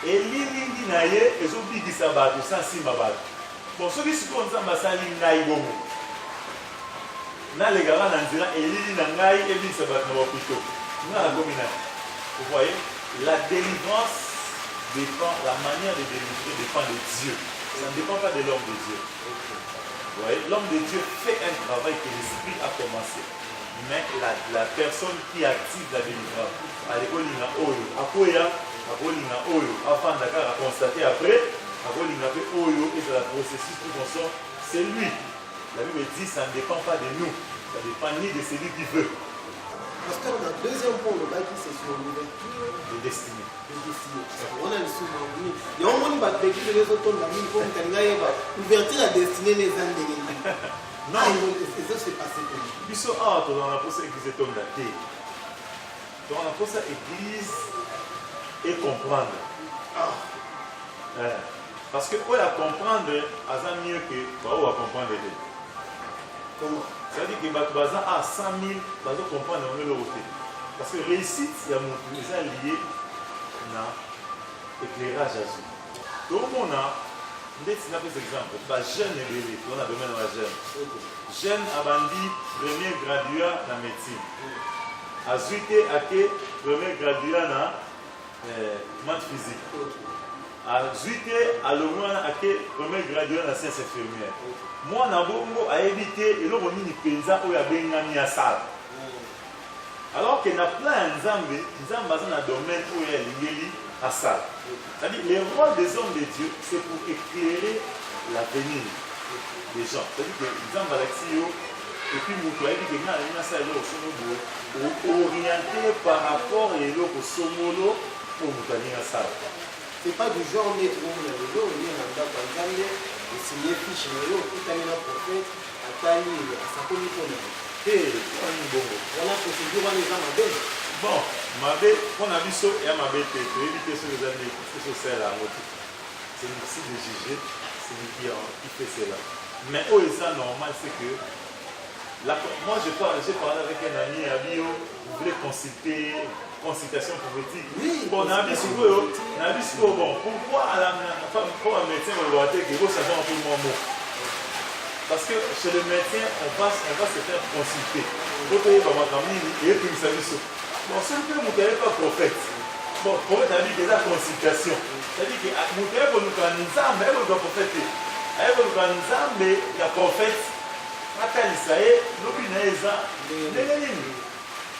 et l'ili naye, ils ont dit qu'ils s'abattent, sans si m'abattent. Bon, ceux qui se font ça, ça li naïbomo. Na les gars dans Anzira et l'ili nangai et l'ili s'abattent dans l'hôpital. Vous voyez, la délivrance dépend, la manière de délivrer dépend de Dieu. Ça ne dépend pas de l'homme de Dieu. Vous voyez, l'homme de Dieu fait un travail que l'esprit a commencé. Mais la personne qui active la délivrance, Akolinga Oyo, Akoya, Akolinga Oyo, afin de constater après, Akolinga Oyo et de la processus tout ensemble, c'est lui. La Bible dit ça ne dépend pas de nous, ça dépend ni de celui qui veut. Parce que le deuxième point, le bail qui c'est sur l'ouverture de destinée. On a le souvent dit. Il y a un monde qui va les autres dans la vie comme ouverture la destinée les uns des non, ça s'est passé comme ça. Biso a dans la poste église tombe la terre. Dans la poste église et comprendre. Parce que pour la comprendre, c'est mieux que pour comprendre. Comment? C'est-à-dire que les gens à 100 000, ils vont comprendre le côté. Parce que réussite, il y a lié à l'éclairage azul. Donc on a des exemples. Les jeunes élèves, on a domaine dans la jeune. Jeune abandi, premier graduat dans la médecine. Azuité ake, premier graduat dans maths physique. Azuité à l'omwana ake, premier graduat dans la science infirmière. Moi, na bongo a évité et l'on ni penza ou ya bengami ya sala. Alors que na plein nzambe, nzambe dans un domaine où il y a l'ingeli à sala. C'est-à-dire le rôle des hommes de Dieu, c'est pour éclairer l'avenir des gens. C'est-à-dire que nzambe alexio et puis muto a dit que na na sala lo sono orienté par rapport et lo ko somolo pour mutani ya sala. C'est pas du genre d'être où on a le dos, on est dans le nzambe. Et signer fiche numéro, tout à l'heure prophète, à Tali, à Sakoni Kona. Voilà, procédure, on les a mabé. Bon, mabé, on a vu ça et à mabé, tu peux éviter ce que vous avez dit, c'est là. C'est difficile de juger, c'est lui qui fait cela. Mais où est ça normal, c'est que moi j'ai parlé avec un ami à Bio, vous voulez consulter. Consultation prophétique. Oui, bon, bon, pourquoi pour un médecin on doit dire que vous savez un peu moins mot? Parce que chez le médecin, on va se faire consulter. Vous payez par ma famille et puis vous savez ça. Bon, ce que vous n'avez pas prophète. Bon, prophète a dit déjà consultation. C'est-à-dire que vous avez pour nous organiser, mais vous doit prophéter. Vous organiser, mais il y a prophète. Attends, Isaïe, l'opinion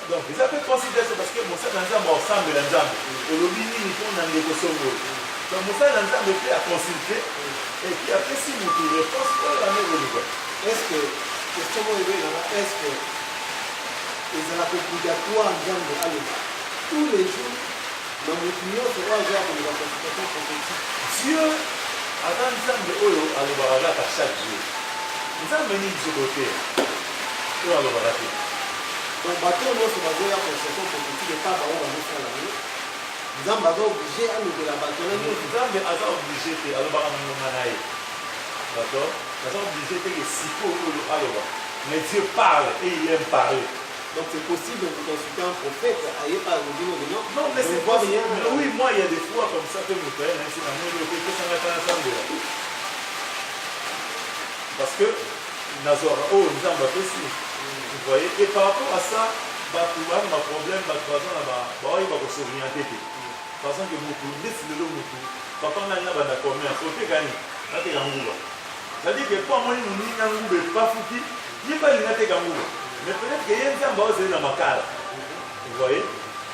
donc, ils appellent considération parce que Moussa Nanzambe ensemble l'ensemble. Et le mini, il faut en aller au Songo. Donc, Moussa Nanzambe fait à consulter et puis après, si vous trouvez réponse, pour la même religion. Est-ce que, question est-ce que les obligatoires en Zambe, tous les jours, dans mon opinion, c'est quoi genre de la consultation prophétique? Dieu, avant Nzambe Oyo, à l'Obaragata chaque jour. Nzambe ni de ce côté. Oyo à l'Obaragata. Donc, bateau, nous sommes à la conception prophétique et pas on va nous faire la vie. Nous sommes obligés à nous de la bateau. Nous sommes obligés de faire la vie. D'accord? Nous sommes obligés de faire la vie. Mais Dieu parle et il aime parler. Donc, c'est possible de consulter un prophète. Aïe, pas vous dire non. Non, mais c'est pas rien. Oui, moi, il y a des fois comme ça que vous faites. C'est la même chose que ça va être ensemble. Parce que nous sommes aussi. Vous voyez, et par rapport à ça, il y a un problème, il va s'orienter. Par exemple, papa n'a pas de commerce, il faut gagner. C'est-à-dire que pour moi, nous n'avons pas foutu, il n'y a pas de Gangoube. Mais peut-être qu'il y a un temps où c'est dans ma cale. Vous voyez?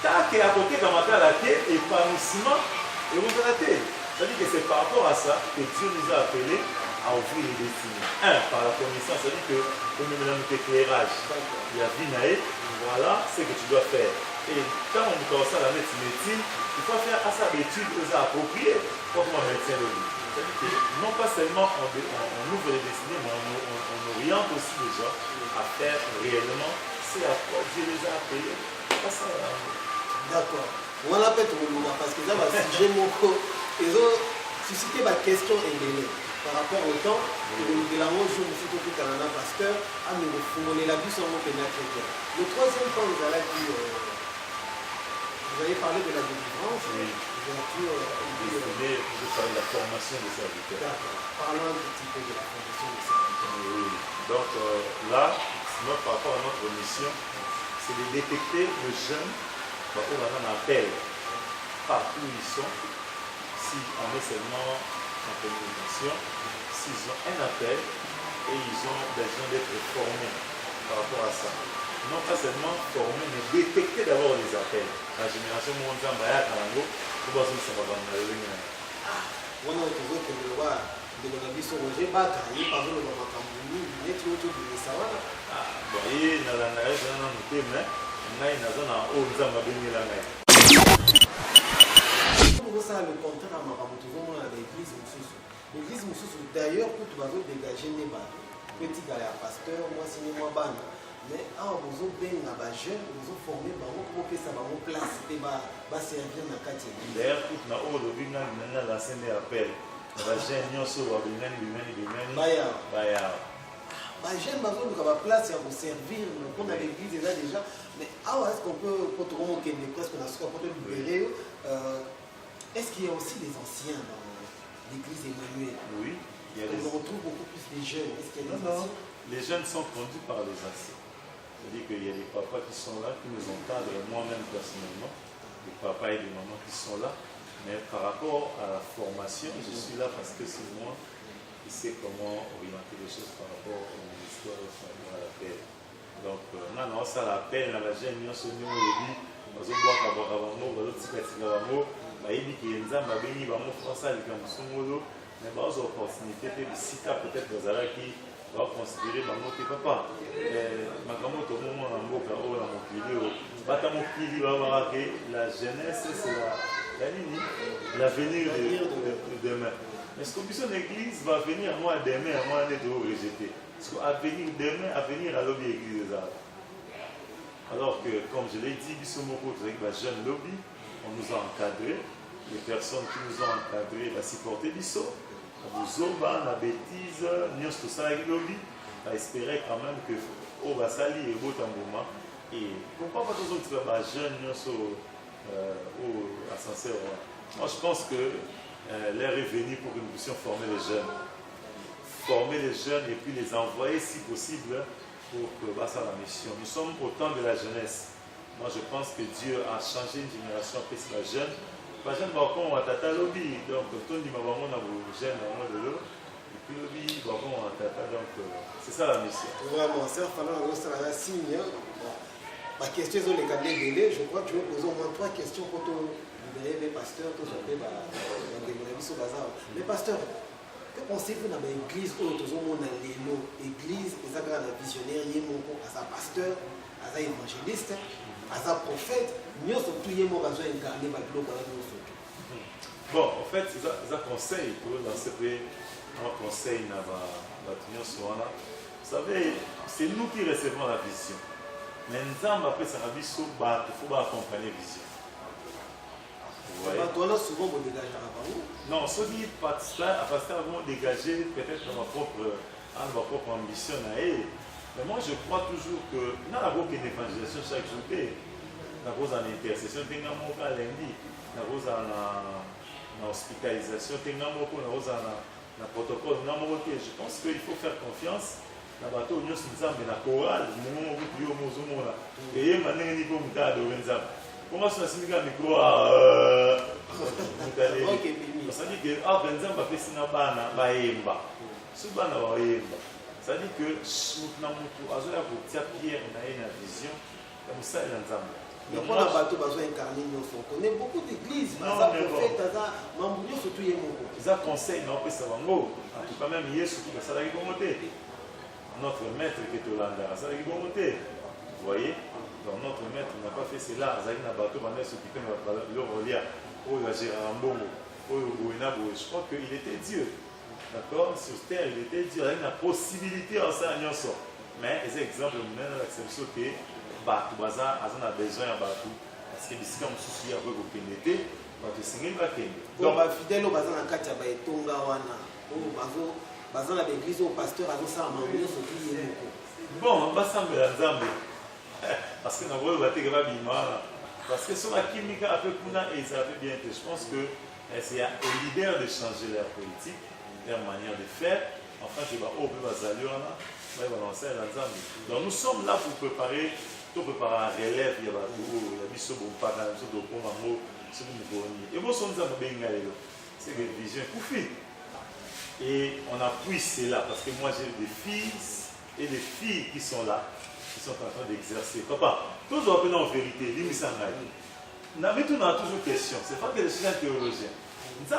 Tant qu'à côté de ma cale, épanouissement et vous arrêtez. C'est-à-dire que c'est par rapport à ça que Dieu nous a appelés à ouvrir les destinées. Par la connaissance, c'est-à-dire que comme nous avons éclairage, il y a Vinae, voilà ce que tu dois faire. Et quand on commence à la médecine, il faut faire à sa étude appropriée pour comment médecin de vie. C'est-à-dire que non pas seulement on ouvre les destinées, mais on oriente aussi les gens à faire réellement ce à quoi Dieu les a appelés. D'accord. On a fait tout le monde parce que ça va sujet mon co. Ils ont suscité ma question et par rapport au temps, de la jour, je suis tout Canada pasteur, à nous foumonner la vie sur mon pénal chrétien. Le troisième point, vous avez dit, vous avez parlé de la délivrance. Oui. Vous parler de la formation des serviteurs. D'accord. Parlons un petit peu de la formation des serviteurs. Oui. Donc là, par rapport à notre mission, c'est de détecter les jeunes où on en appelle partout où ils sont, si on est seulement en communication, s'ils ont un appel et ils ont besoin d'être formés par rapport à ça. Non pas seulement formés, mais détecter d'abord les appels. La génération mondiale, on va se faire wana tozokendelwa ndeko na biso roger baka ye bazoloba makambo mingi neti oyo tobimisa wana ye nalanda ye zana nanu te me ngai naza na oyo nzambe abengela ngai tozosala le contraire ya makambo tozomona na baeglise mosusu l'église mosusu d'ailleurs kutu bazodégage nde bato po etikala ya pasteur mwasi ne mwa bana mais awa bozobenga bajeune bozoforme bango po bopesa bango place mpe baservir na kati ya église. D'ailleurs toute na oyo lobi ngai nanga lancene appel na bajeune nyonso babengani bayawa bajeune bazoluka baplace ya koservir mpona l'église eza déjà mais awa est ce qu'on peut po tokomokende presque na soka po tolibere est ce qu'il y a aussi des anciens dans l'église Emmanuel? Oui, il y a on retrouve beaucoup plus les jeunes. Est-ce qu'il y a des anciens? Les jeunes sont conduits par les anciens. C'est-à-dire qu'il y a des papas qui sont là, qui nous encadrent, moi-même personnellement, des papas et des mamans qui sont là. Mais par rapport à la formation, je suis là parce que c'est moi qui sais comment orienter les choses par rapport au ministère à la paix. Donc, non, ça l'appelle, la jeune, on se dit, on se voit mais aux opportunités, peut-être que qui va considérer que papa, la jeunesse, c'est l'avenir de demain. Est-ce que l'église va venir moi demain, moi on est rejeté? Parce qu'à venir demain, à venir à l'objet l'église des arts. Alors que, comme je l'ai dit, avec la jeune lobby, on nous a encadrés. Les personnes qui nous ont encadrés vont supporter l'ISO. Nous avons la bêtise, nous avons tout ça avec lobby. On espérait quand même que au Basali et au Tamboma. Et pourquoi pas tous les autres jeunes, nous sommes au ascenseur? Moi, je pense que l'heure est venue pour que nous puissions former les jeunes. Former les jeunes et puis les envoyer, si possible, pour que ça la mission. Nous sommes au temps de la jeunesse. Moi, je pense que Dieu a changé une génération après la jeune. La jeune, on a tata lobby. Donc, tout le monde a vos jeunes de l'eau. Et puis, lobby, on a tata. Donc, c'est ça la mission. Vraiment, c'est un signe. Ma question est les câbles délai. Je crois que tu veux poser au moins 3 questions pour libérer les pasteurs. Les pasteurs. Que pensez-vous dans l'église où nous avons l'église, les visionnaires, à sa pasteur, à sa évangéliste, à sa prophète, nous sommes tous les mots besoin d'incarner par le bon, en fait, c'est un conseil pour dans ce pays. Un conseil dans la Vous savez, c'est nous qui recevons la vision. Mais nous avons après ça, il faut accompagner la vision. Souvent, vous dégagez avant vous. Non, ceux qui pasteur vont dégager peut-être ma propre ambition. Mais moi, je crois toujours que dans la bonne évangélisation chaque jour, dans la intercession, dans la lundi, dans la hospitalisation, dans le protocole, je pense qu'il faut faire confiance. Na bato nyonso nzambe na chorale mo plus au mozomona et mané ni ko mutado nzambe comment ça signifie micro ça dit que ah benza ba pesi na bana ba yemba su bana ba yemba ça dit que na mutu azoya ko tia pierre na une vision comme ça il ensemble mais pour la bateau besoin incarner nous on connaît beaucoup d'églises ça prophète ça mambuyo surtout yemoko ça conseil na pesa bango en tout cas même Yesu qui ça la bonté notre maître qui est Olanda ça la bonté vous voyez donc notre maître n'a pas fait cela azali na bateau bana ce qui peut le relia oh la Gérambongo je crois qu'il était Dieu. D'accord? Sur terre, il était Dieu. Il y a une possibilité en ça. Mais les exemples, nous avons l'acception que Batou Baza a besoin de Batou. Parce que ici, comme souci avec le Kénété, Batou Singé va Kéné. Donc, fidèle au Baza na Katia Baetonga Wana. Baza na l'église au pasteur a ça à Mamouyo, ce qui est bon, on va s'embêter dans Zambé. Parce que nous avons le Baté Gababima. Parce que sur la chimique, après Kuna, et ça fait bien. Je pense que c'est aux leaders de changer leur politique, leur manière de faire. Enfin, je vais donc nous sommes là pour préparer, tout préparer un relève. Il y a des choses qui sont et moi, c'est une vision pour et on appuie cela parce que moi j'ai des fils et des filles qui sont là, qui sont en train d'exercer. Papa, tous appelés en vérité, l'imisangaï. On a toujours question. C'est pas que je suis un théologien. C'est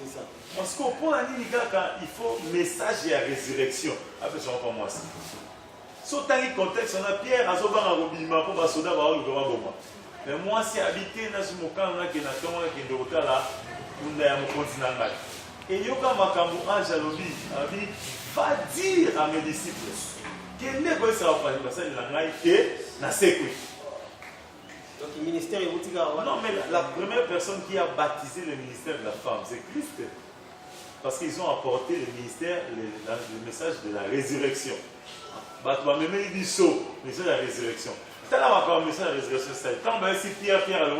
ça. Parce qu'au point il faut message et résurrection. Après, je ne pas moi ça. Sauf dans le contexte, on a Pierre, à Zoban, à Robima, pour Basoda, à Robima. Mais moi, si habité dans ce moment là, qui est dans le là, on est à mon continent. Et Yoka Makambu, Anjalobi, va dire à mes disciples qu'il n'est pas ça, parce que la donc le ministère est où? Non, mais la première personne qui a baptisé le ministère de la femme, c'est Christ. Parce qu'ils ont apporté le ministère, le message de la résurrection. Il dit saut, le message de la résurrection. Le message de la résurrection, c'est quand si Pierre a le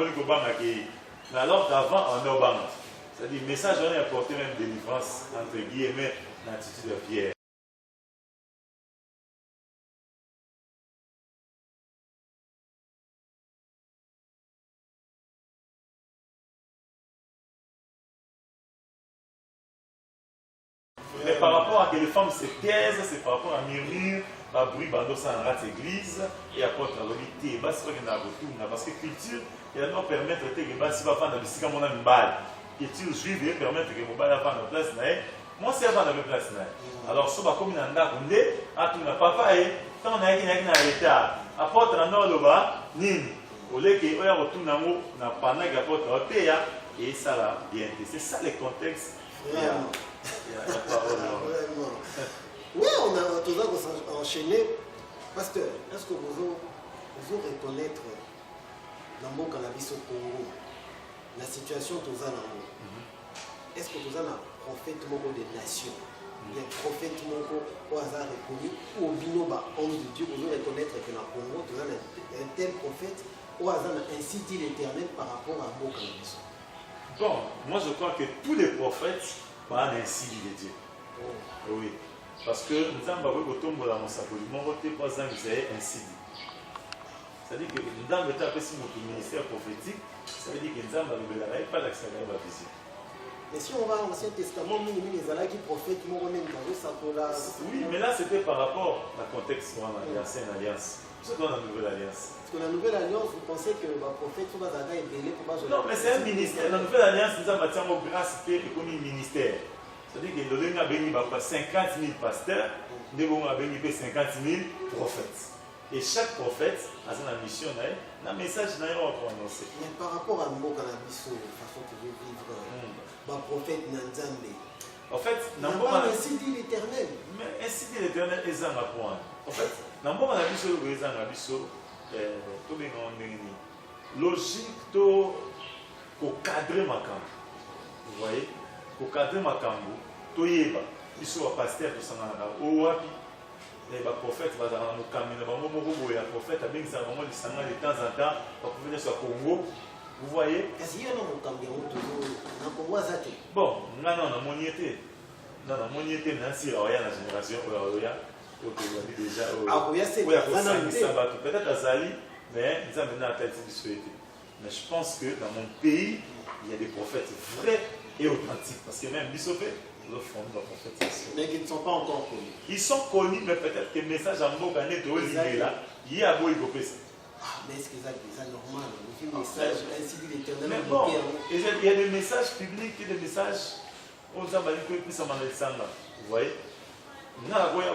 mais alors qu'avant, on a Obama. C'est-à-dire, le message, on a apporté même délivrance, entre guillemets, l'attitude de Pierre. Mais par rapport à que les femmes se taisent, c'est par rapport à murmure, à bruit, à l'église et à porte à l'obité. C'est pas qu'il y a retour. Parce que culture, il va permettre que les gens soient dans le balle. Culture juive, il permettre que les gens soient dans la place. Moi, c'est avant de la place. Alors, si on a comme un andakundé, à tout n'a pas fait, quand on a un retard, à porte à l'oba, nini. Au lieu que on retourne dans le panneau à porte à l'otéa, et ça va bien. C'est ça le contexte. Oui, on a toujours enchaîné. Pasteur, est-ce que vous reconnaître dans le cannabis au Congo, la situation de Zanamo? Est-ce que vous avez un prophète des nations? Il y a un prophète au hasard reconnu ou au binoba, homme de Dieu, vous reconnaître que dans le Congo, vous avez un tel prophète au hasard ainsi dit l'Éternel par rapport à Mbo Cannabis? Bon, moi je crois que tous les prophètes parlent ainsi dit de Dieu. Oui. Parce que nous avons mon sapoli, mon côté pas ainsi dit. C'est-à-dire que nous avons notre ministère prophétique, ça veut dire que nous avons pas d'accès à la vision. Mais si on va à l'Ancien Testament, les Alaki prophètes, oui, mais là c'était par rapport au contexte de l'ancienne alliance. C'est dans la nouvelle alliance. Parce que la nouvelle alliance, vous pensez que le prophète est belé pour pas. Non, mais c'est un ministère. La nouvelle alliance, nous avons bâti en grâce et comme un ministère. C'est-à-dire que nous avons béni 50 000 pasteurs, nous avons béni 50 000 prophètes. Et chaque prophète a sa mission, un message pour annoncer. Mais par rapport à Mbo Cannabis, la façon que vous vivre, le prophète Nanzambe. En fait, ainsi dit l'Éternel. Mais ainsi dit l'Éternel, ils ont un point. En fait, dans Mbo Cannabis, ils ont un biseau, tout le monde logique, tout cadrer ma camp. Vous voyez? Au cadre de Makambo, Toyeba, ils sont pasteur de Sanana, Owapi, les prophètes, ils vont caminer, les prophètes, ils vont vraiment les Sanana de temps en temps, pour venir sur Congo. Vous voyez? Bon, non, mon yété. Non, mon yété, Nancy, il y a la génération, il y a déjà. Peut-être à Zali, mais ils ont maintenant à tête de souhaiter. Mais je pense que dans mon pays, il y a des prophètes vrais et authentiques. Parce que même Bissopé, nous fondons des prophètes. Mais qui ne sont pas encore connus. Ils sont connus, mais peut-être que le message en mot gané de là, il y a beau y ça. Ah, mais est-ce que c'est normal? Un message, ainsi dit l'Éternel. Mais bon, il y a des messages publics et des messages aux Américains qui sont dans le sang. Vous voyez? Nous avons dit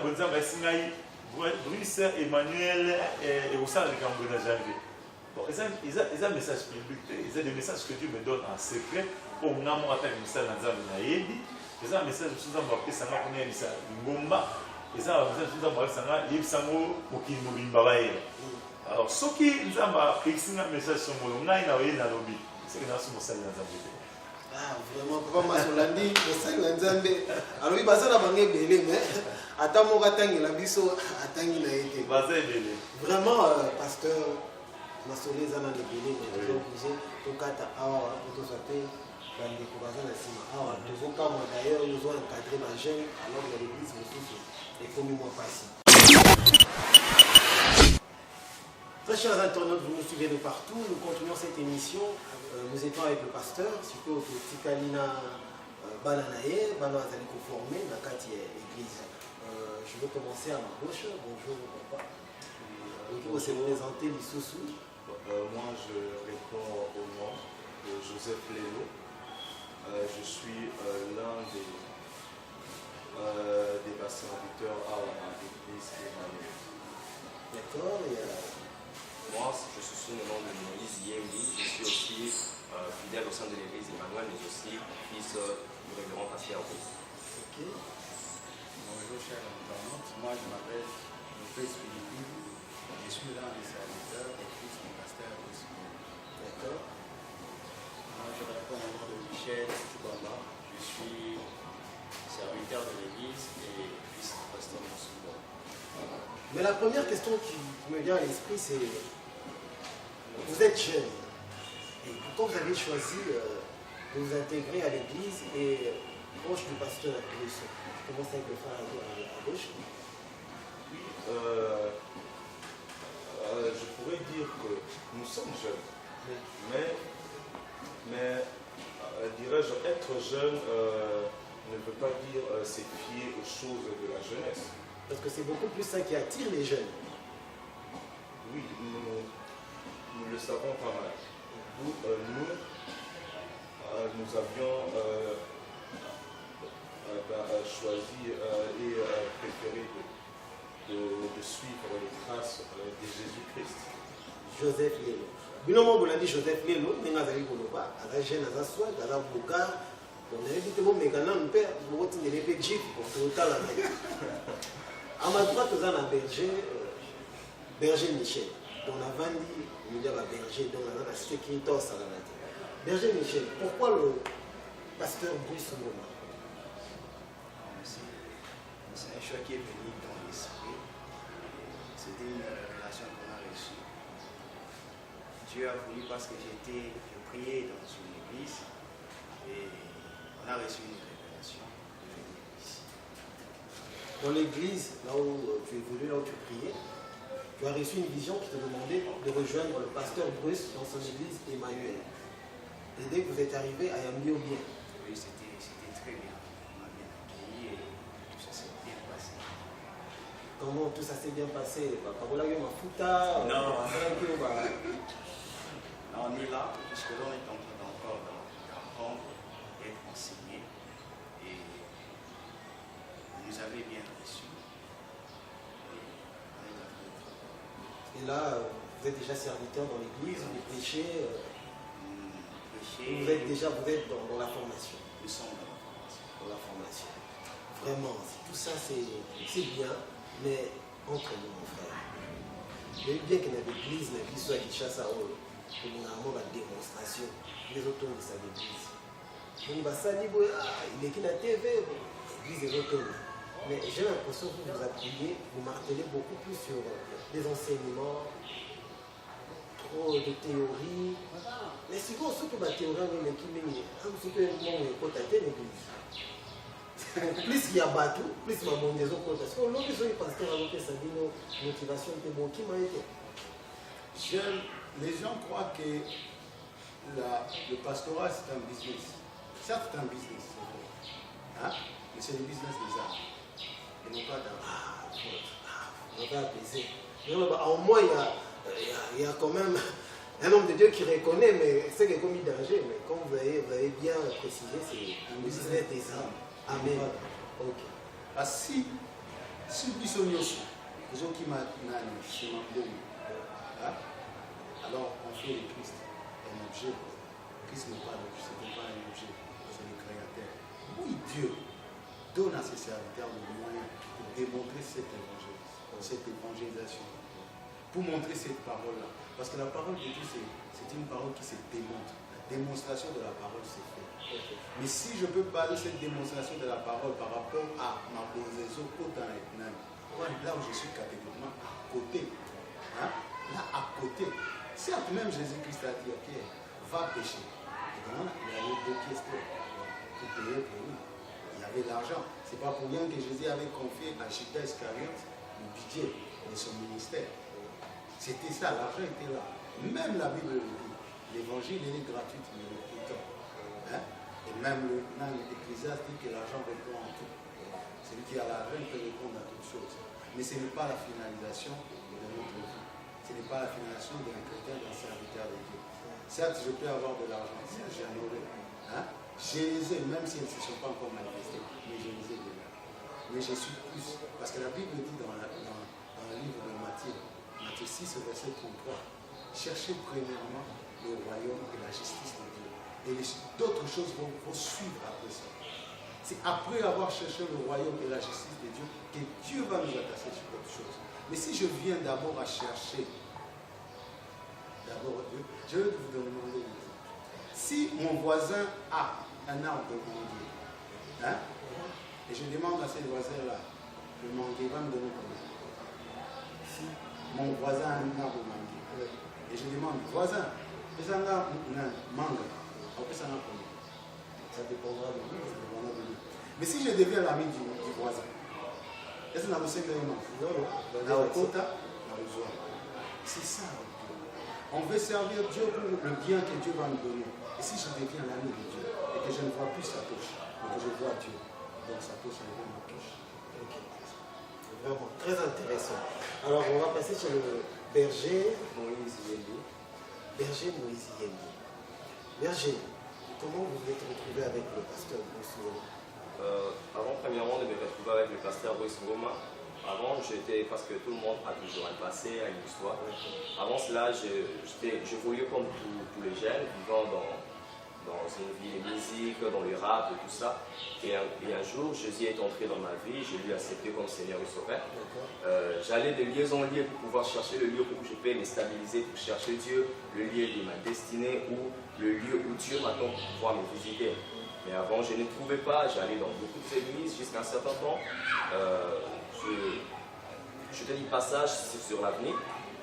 Bruce, Emmanuel et au sein de Cambodge janvier. Bon, ils ont un message public, ils ont des messages que Dieu me donne en secret pour nous attendre un message dans le Naïdi. Ils ont un message que nous avons appelé Sanga pour nous dire Ngomba. Ils ont un message que nous avons appelé Sanga Libsango pour qu'il nous rimbabaye. Alors, ceux qui nous ont appris un message sur nous, nous avons eu dans le lobby. C'est que nous avons fait dans le Ah, vraiment, Papa Masolandi, le sang Nzambe. Alors, il va s'en aller belé, mais attends, mon ratangi, la biso, attends, il a été. Vraiment, pasteur, Masolé, Zana, le belé, mais je suis obligé, tout cas, pour tout ça, dans les courageux, la cima. Alors, de vos cas, moi d'ailleurs, nous avons encadré ma jeune, alors que l'église me souffle, et comme moi passé. Très chers internautes, vous nous suivez de partout. Nous continuons cette émission. Nous étions avec le pasteur, surtout au Tikalina Bananaye, Bano Azaliko formé, dans la église. Je vais commencer à ma gauche. Bonjour, papa. Vous vous présenter l'Issoussou. Moi, je réponds au nom de Joseph Lélo. Je suis l'un des serviteurs à l'église Emmanuel. D'accord. Moi, je suis sous le nom de Moïse Yembi. Je suis aussi fidèle au sein de l'église Emmanuel, mais aussi fils du révérend pasteur Bruce. Ok. Bonjour, chers internautes. Moi, je m'appelle Lopez Philippe. Je suis l'un des serviteurs et fils du pasteur Bruce. D'accord. Moi, je réponds au nom de Michel Tubamba. Je suis serviteur de l'église et fils du pasteur Moussouba. Mais la première question qui me vient à l'esprit, c'est vous êtes jeune. Et pourquoi vous avez choisi de vous intégrer à l'église et proche du pasteur Bruce? Je commence avec le frère à gauche. Oui, je pourrais dire que nous sommes jeunes. Mais dirais-je, être jeune ne veut pas dire se fier aux choses de la jeunesse. Parce que c'est beaucoup plus ça qui attire les jeunes. Oui, nous le savons pas mal. Nous avions choisi et préféré de suivre les traces de Jésus-Christ. Joseph Lélo. Binomo Bolandi Joseph Lélo, Nengazali Boloba, Aza jeune, Aza soin, Aza Bouga. On a dit que mon mécanin, mon père, mon rotin de l'épée Jeep, pour tout le temps. À ma droite, nous avons un berger Michel. On a vendu, nous avons un berger, donc on a la cité Quintos à la matin. Berger Michel, pourquoi le pasteur Bruce Ngoma? C'est un choix qui est venu dans l'esprit. C'était une révélation qu'on a reçue. Dieu a voulu parce que je priais dans une église et on a reçu une révélation de venir ici. Dans l'église, là où tu évolues, là où tu priais, tu as reçu une vision qui te demandait de rejoindre le pasteur Bruce dans son église Emmanuel. Et dès que vous êtes arrivé à Yambio bien. Oui, c'était très bien. On m'a bien accueilli et tout ça s'est bien passé. Comment tout ça s'est bien passé? Non. On est là, puisque l'on est en train encore d'apprendre, d'être enseigné. Et vous avez bien reçu. Et là, vous êtes déjà serviteur dans l'église, vous prêchez. Vous êtes dans la formation. Nous sommes dans la formation. Vraiment, tout ça c'est bien, mais entre nous, mon frère. Il y a bien qu'il y ait l'église, l'église soit qui chasse à eux, pour nous avoir la démonstration. Les autres de sa l'église. Il est qui la TV, l'église est autonome. Mais j'ai l'impression que vous appuyez, vous martelez beaucoup plus sur les enseignements, trop de théories. Mais si vous avez des théories, plus il y a bateau, plus il y a des autres parce que l'on est pasteur avec sa motivation de bon qui m'a été. Les gens croient que le pastorat, c'est un business. Certes, c'est un business, c'est vrai. Hein? Mais c'est le business des âmes. Et non pas d'argent. On va apaiser. Au moins, il y a quand même un homme de Dieu qui reconnaît, mais c'est qu'il a commis danger. Mais comme vous avez bien précisé, c'est le business des âmes. Amen. Ok. Si Bissonioso, les gens qui m'ont alors on fait le Christ un objet. Christ n'est pas un objet, c'est le créateur. Oui, Dieu donne à ses serviteurs le moyen pour démontrer cette évangélisation, pour montrer cette parole-là. Parce que la parole de Dieu, c'est une parole qui se démontre. La démonstration de la parole se fait. Mais si je peux parler de cette démonstration de la parole par rapport à ma position dans les là où je suis catégoriquement à côté, hein? Là à côté, certes même Jésus-Christ a dit à Pierre, va pécher. Et donc il y avait deux questions pour payer pour lui. Il y avait l'argent. C'est pas pour rien que Jésus avait confié à Judas Iscariote le budget de son ministère. C'était ça, l'argent était là. Même la Bible le dit. L'évangile est gratuit, mais le prix. Hein? Et même l'Ecclésiaste dit que l'argent répond en tout. Celui qui a l'argent peut répondre à toutes choses. Mais ce n'est pas la finalisation de notre vie. Ce n'est pas la finalisation d'un chrétien, d'un serviteur de Dieu. Certes, je peux avoir de l'argent, certes, j'en aurai. Hein? Je les ai, même si elles ne se sont pas encore manifestées, mais je les ai déjà. Mais je suis plus. Parce que la Bible dit dans le livre de Matthieu 6, verset 33, cherchez premièrement le royaume et la justice de Dieu. Et d'autres choses vont suivre après ça. C'est après avoir cherché le royaume et la justice de Dieu que Dieu va nous attacher sur autre chose. Mais si je viens d'abord à chercher d'abord Dieu, je vais vous demander un exemple. Si mon voisin a un arbre de manguier, hein, et je demande à ce voisin-là, le manguier va me donner combien? Si mon voisin a un arbre de manguier, et je demande, voisin, est-ce qu'on a un mangue? Est-ce qu'on a combien? Ça dépendra de lui, ça dépendra de lui. Mais si je deviens l'ami du voisin, est-ce qu'on a besoin de lui? C'est ça. On veut servir Dieu pour le bien que Dieu va nous donner. Et si je deviens l'ami de Dieu et que je ne vois plus sa poche, mais que je vois Dieu, donc sa poche elle vient ma poche. Ok. Vraiment très intéressant. Alors on va passer sur le berger Moïse Yembi. Berger Moïse Yembi. Berger, comment vous vous êtes retrouvé avec le pasteur Bruce Ngoma? Avant, premièrement, de me retrouver avec le pasteur Bruce Ngoma, avant, j'étais, parce que tout le monde a toujours un passé, une histoire. Avant cela, j'évoluais comme tous les jeunes, vivant dans une vie de musique, dans le rap et tout ça. Et un jour, Jésus est entré dans ma vie, je lui ai accepté comme Seigneur et Sauveur. J'allais de lieu en lieu pour pouvoir chercher le lieu où je peux me stabiliser, pour chercher Dieu, le lieu de ma destinée ou le lieu où Dieu m'attend pour pouvoir me visiter. Mais avant, je ne trouvais pas, j'allais dans beaucoup d'églises jusqu'à un certain temps. Je te dis passage sur l'avenir.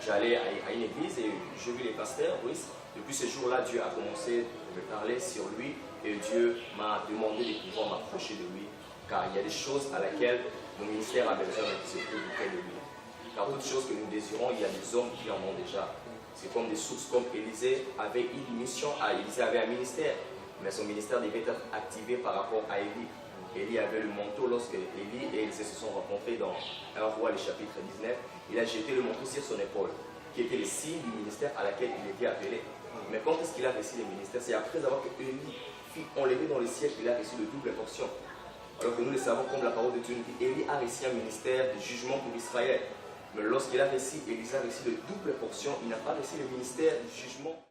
J'allais à une église et je vis les pasteurs. Oui. Depuis ce jour-là, Dieu a commencé à me parler sur lui et Dieu m'a demandé de pouvoir m'approcher de lui. Car il y a des choses à laquelle mon ministère a besoin de se trouver près de lui. Car toutes choses que nous désirons, il y a des hommes qui en ont déjà. C'est comme des sources, comme Élisée avait une mission, Élisée avait un ministère, mais son ministère devait être activé par rapport à Élie. Élie avait le manteau lorsque Élie et Élisée se sont rencontrés dans 1 Roi, le chapitre 19. Il a jeté le manteau sur son épaule, qui était le signe du ministère à laquelle il était appelé. Mais quand est-ce qu'il a reçu le ministère? C'est après avoir que Élie fut enlevé dans le ciel qu'il a reçu de double portion. Alors que nous le savons comme la parole de Dieu nous dit, Élie a reçu un ministère de jugement pour Israël. Mais lorsqu'il a reçu, Élisée a reçu de double portion, il n'a pas reçu le ministère du jugement.